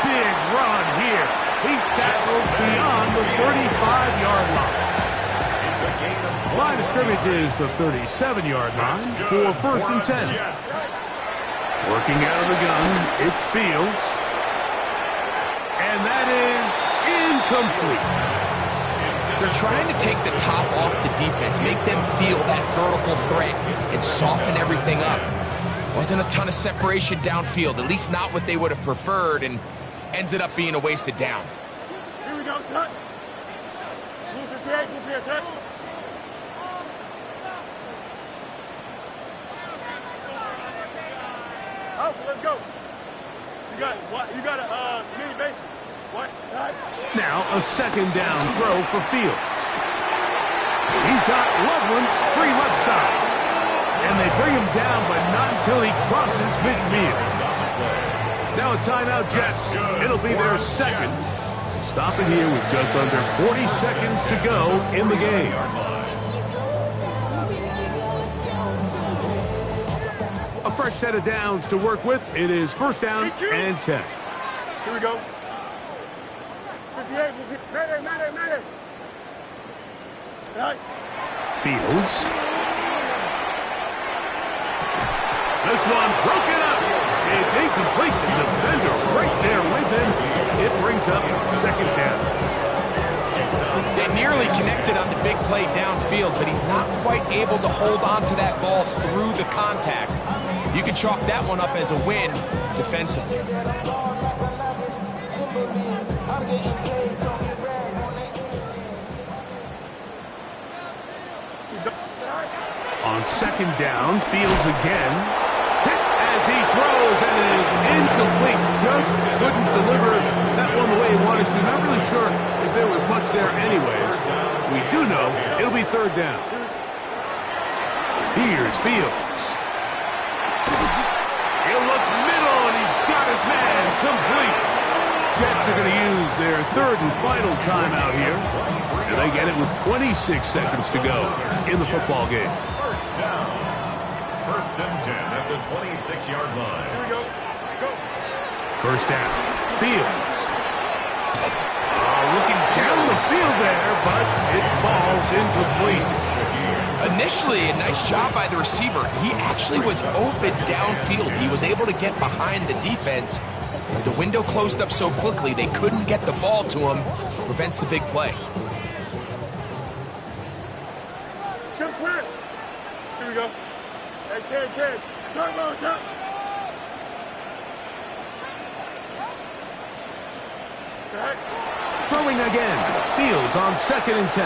Big run here. He's tackled beyond the 35-yard line. Line of scrimmage is the 37-yard line for 1st and 10. Working out of the gun, it's Fields. And that is incomplete. They're trying to take the top off the defense, make them feel that vertical threat, and soften everything up. Wasn't a ton of separation downfield, at least not what they would have preferred, and ends it up being a wasted down. Here we go, son. Move 58, move 58, son. Oh, let's go. You got what? You got a mini base. What? Now a 2nd down throw for Fields. He's got Loveland free left side. And they bring him down, but not until he crosses midfield. Now a timeout, Jets. It'll be their 2nd. Stopping here with just under 40 seconds to go in the game. A fresh set of downs to work with. It is 1st down and 10. Here we go. 58, Mayday. Right. Fields. This one broken up. It's incomplete. The defender right there with him. It brings up 2nd down. They nearly connected on the big play downfield, but he's not quite able to hold on to that ball through the contact. You can chalk that one up as a win defensively. On 2nd down, Fields again. Hit as he throws, and it is incomplete. Just couldn't deliver that one the way he wanted to. Not really sure if there was much there anyways. We do know it'll be 3rd down. Here's Fields. He'll look middle, and he's got his man complete. Jets are going to use their 3rd and final timeout here. And they get it with 26 seconds to go in the football game. 1st and 10 at the 26-yard line. Here we go. Go. 1st down. Fields. Looking down the field there, but it falls incomplete. Initially, a nice job by the receiver. He actually was open downfield. He was able to get behind the defense. But the window closed up so quickly, they couldn't get the ball to him. Prevents the big play. Jump square. Here we go. Hey, kid. Turn those up. Throwing again. Fields on 2nd and 10.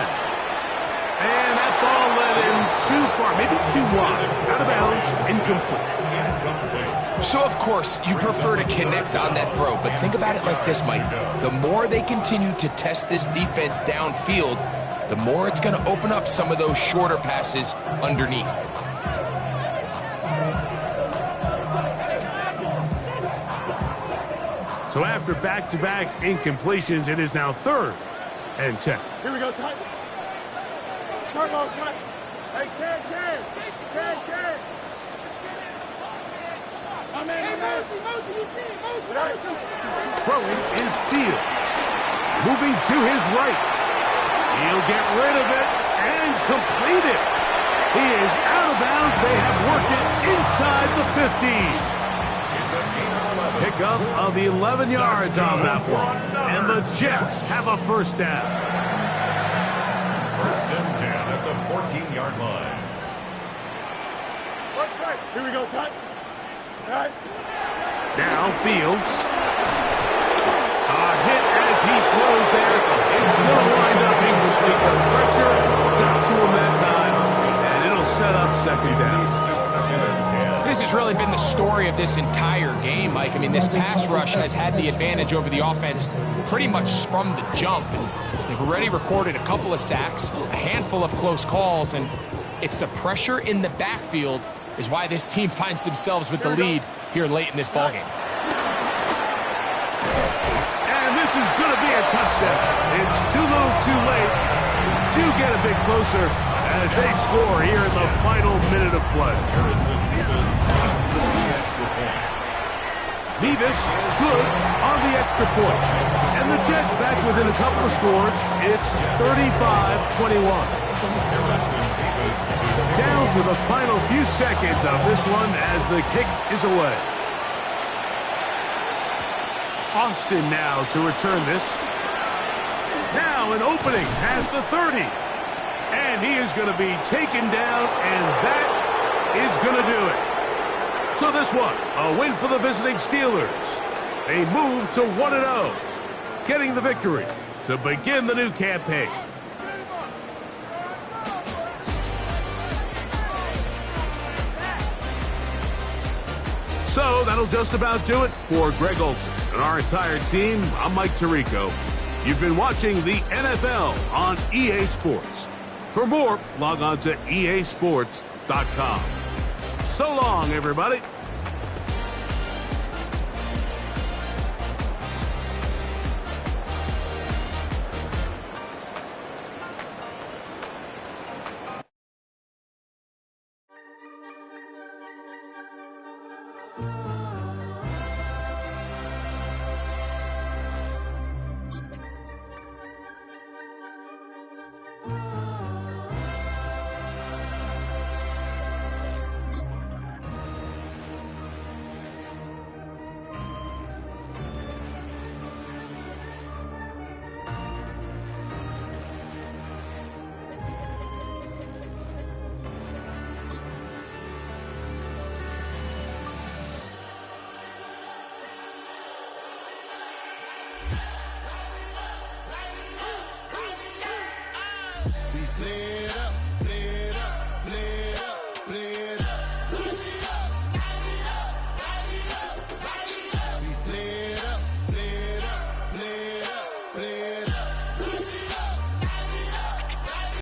And that ball led him too far, maybe too wide. Out of bounds, incomplete. So, of course, you prefer to connect on that throw, but think about it like this, Mike. The more they continue to test this defense downfield, the more it's going to open up some of those shorter passes underneath. So after back-to-back incompletions, it is now 3rd and 10. Here we go, son. Turn those, son. Hey, kid. Throwing is Fields. Moving to his right. He'll get rid of it and complete it. He is out of bounds. They have worked it inside the 50. Pickup of 11 yards on that one. And the Jets have a 1st down. 1st and 10 at the 14-yard line. What's right? Here we go, son. Right. Now Fields. A hit as he throws there. It's going to wind up incomplete. The pressure got to him that time, and it'll set up 2nd down. This has really been the story of this entire game, Mike. I mean, this pass rush has had the advantage over the offense pretty much from the jump. And they've already recorded a couple of sacks, a handful of close calls, and it's the pressure in the backfield is why this team finds themselves with the lead here late in this ballgame. And this is going to touchdown. It's too little too late. Do get a bit closer as they score here in the final minute of play. Harrison Mevis with the extra point. Mevis good on the extra point. And the Jets back within a couple of scores. It's 35-21. Harrison Mevis Down to the final few seconds of this one as the kick is away. Austin now to return this. Now an opening has the 30. And he is going to be taken down, and that is going to do it. So this one, a win for the visiting Steelers. They move to 1-0, getting the victory to begin the new campaign. So that'll just about do it for Greg Olsen and our entire team. I'm Mike Tirico. You've been watching the NFL on EA Sports. For more, log on to easports.com. So long, everybody.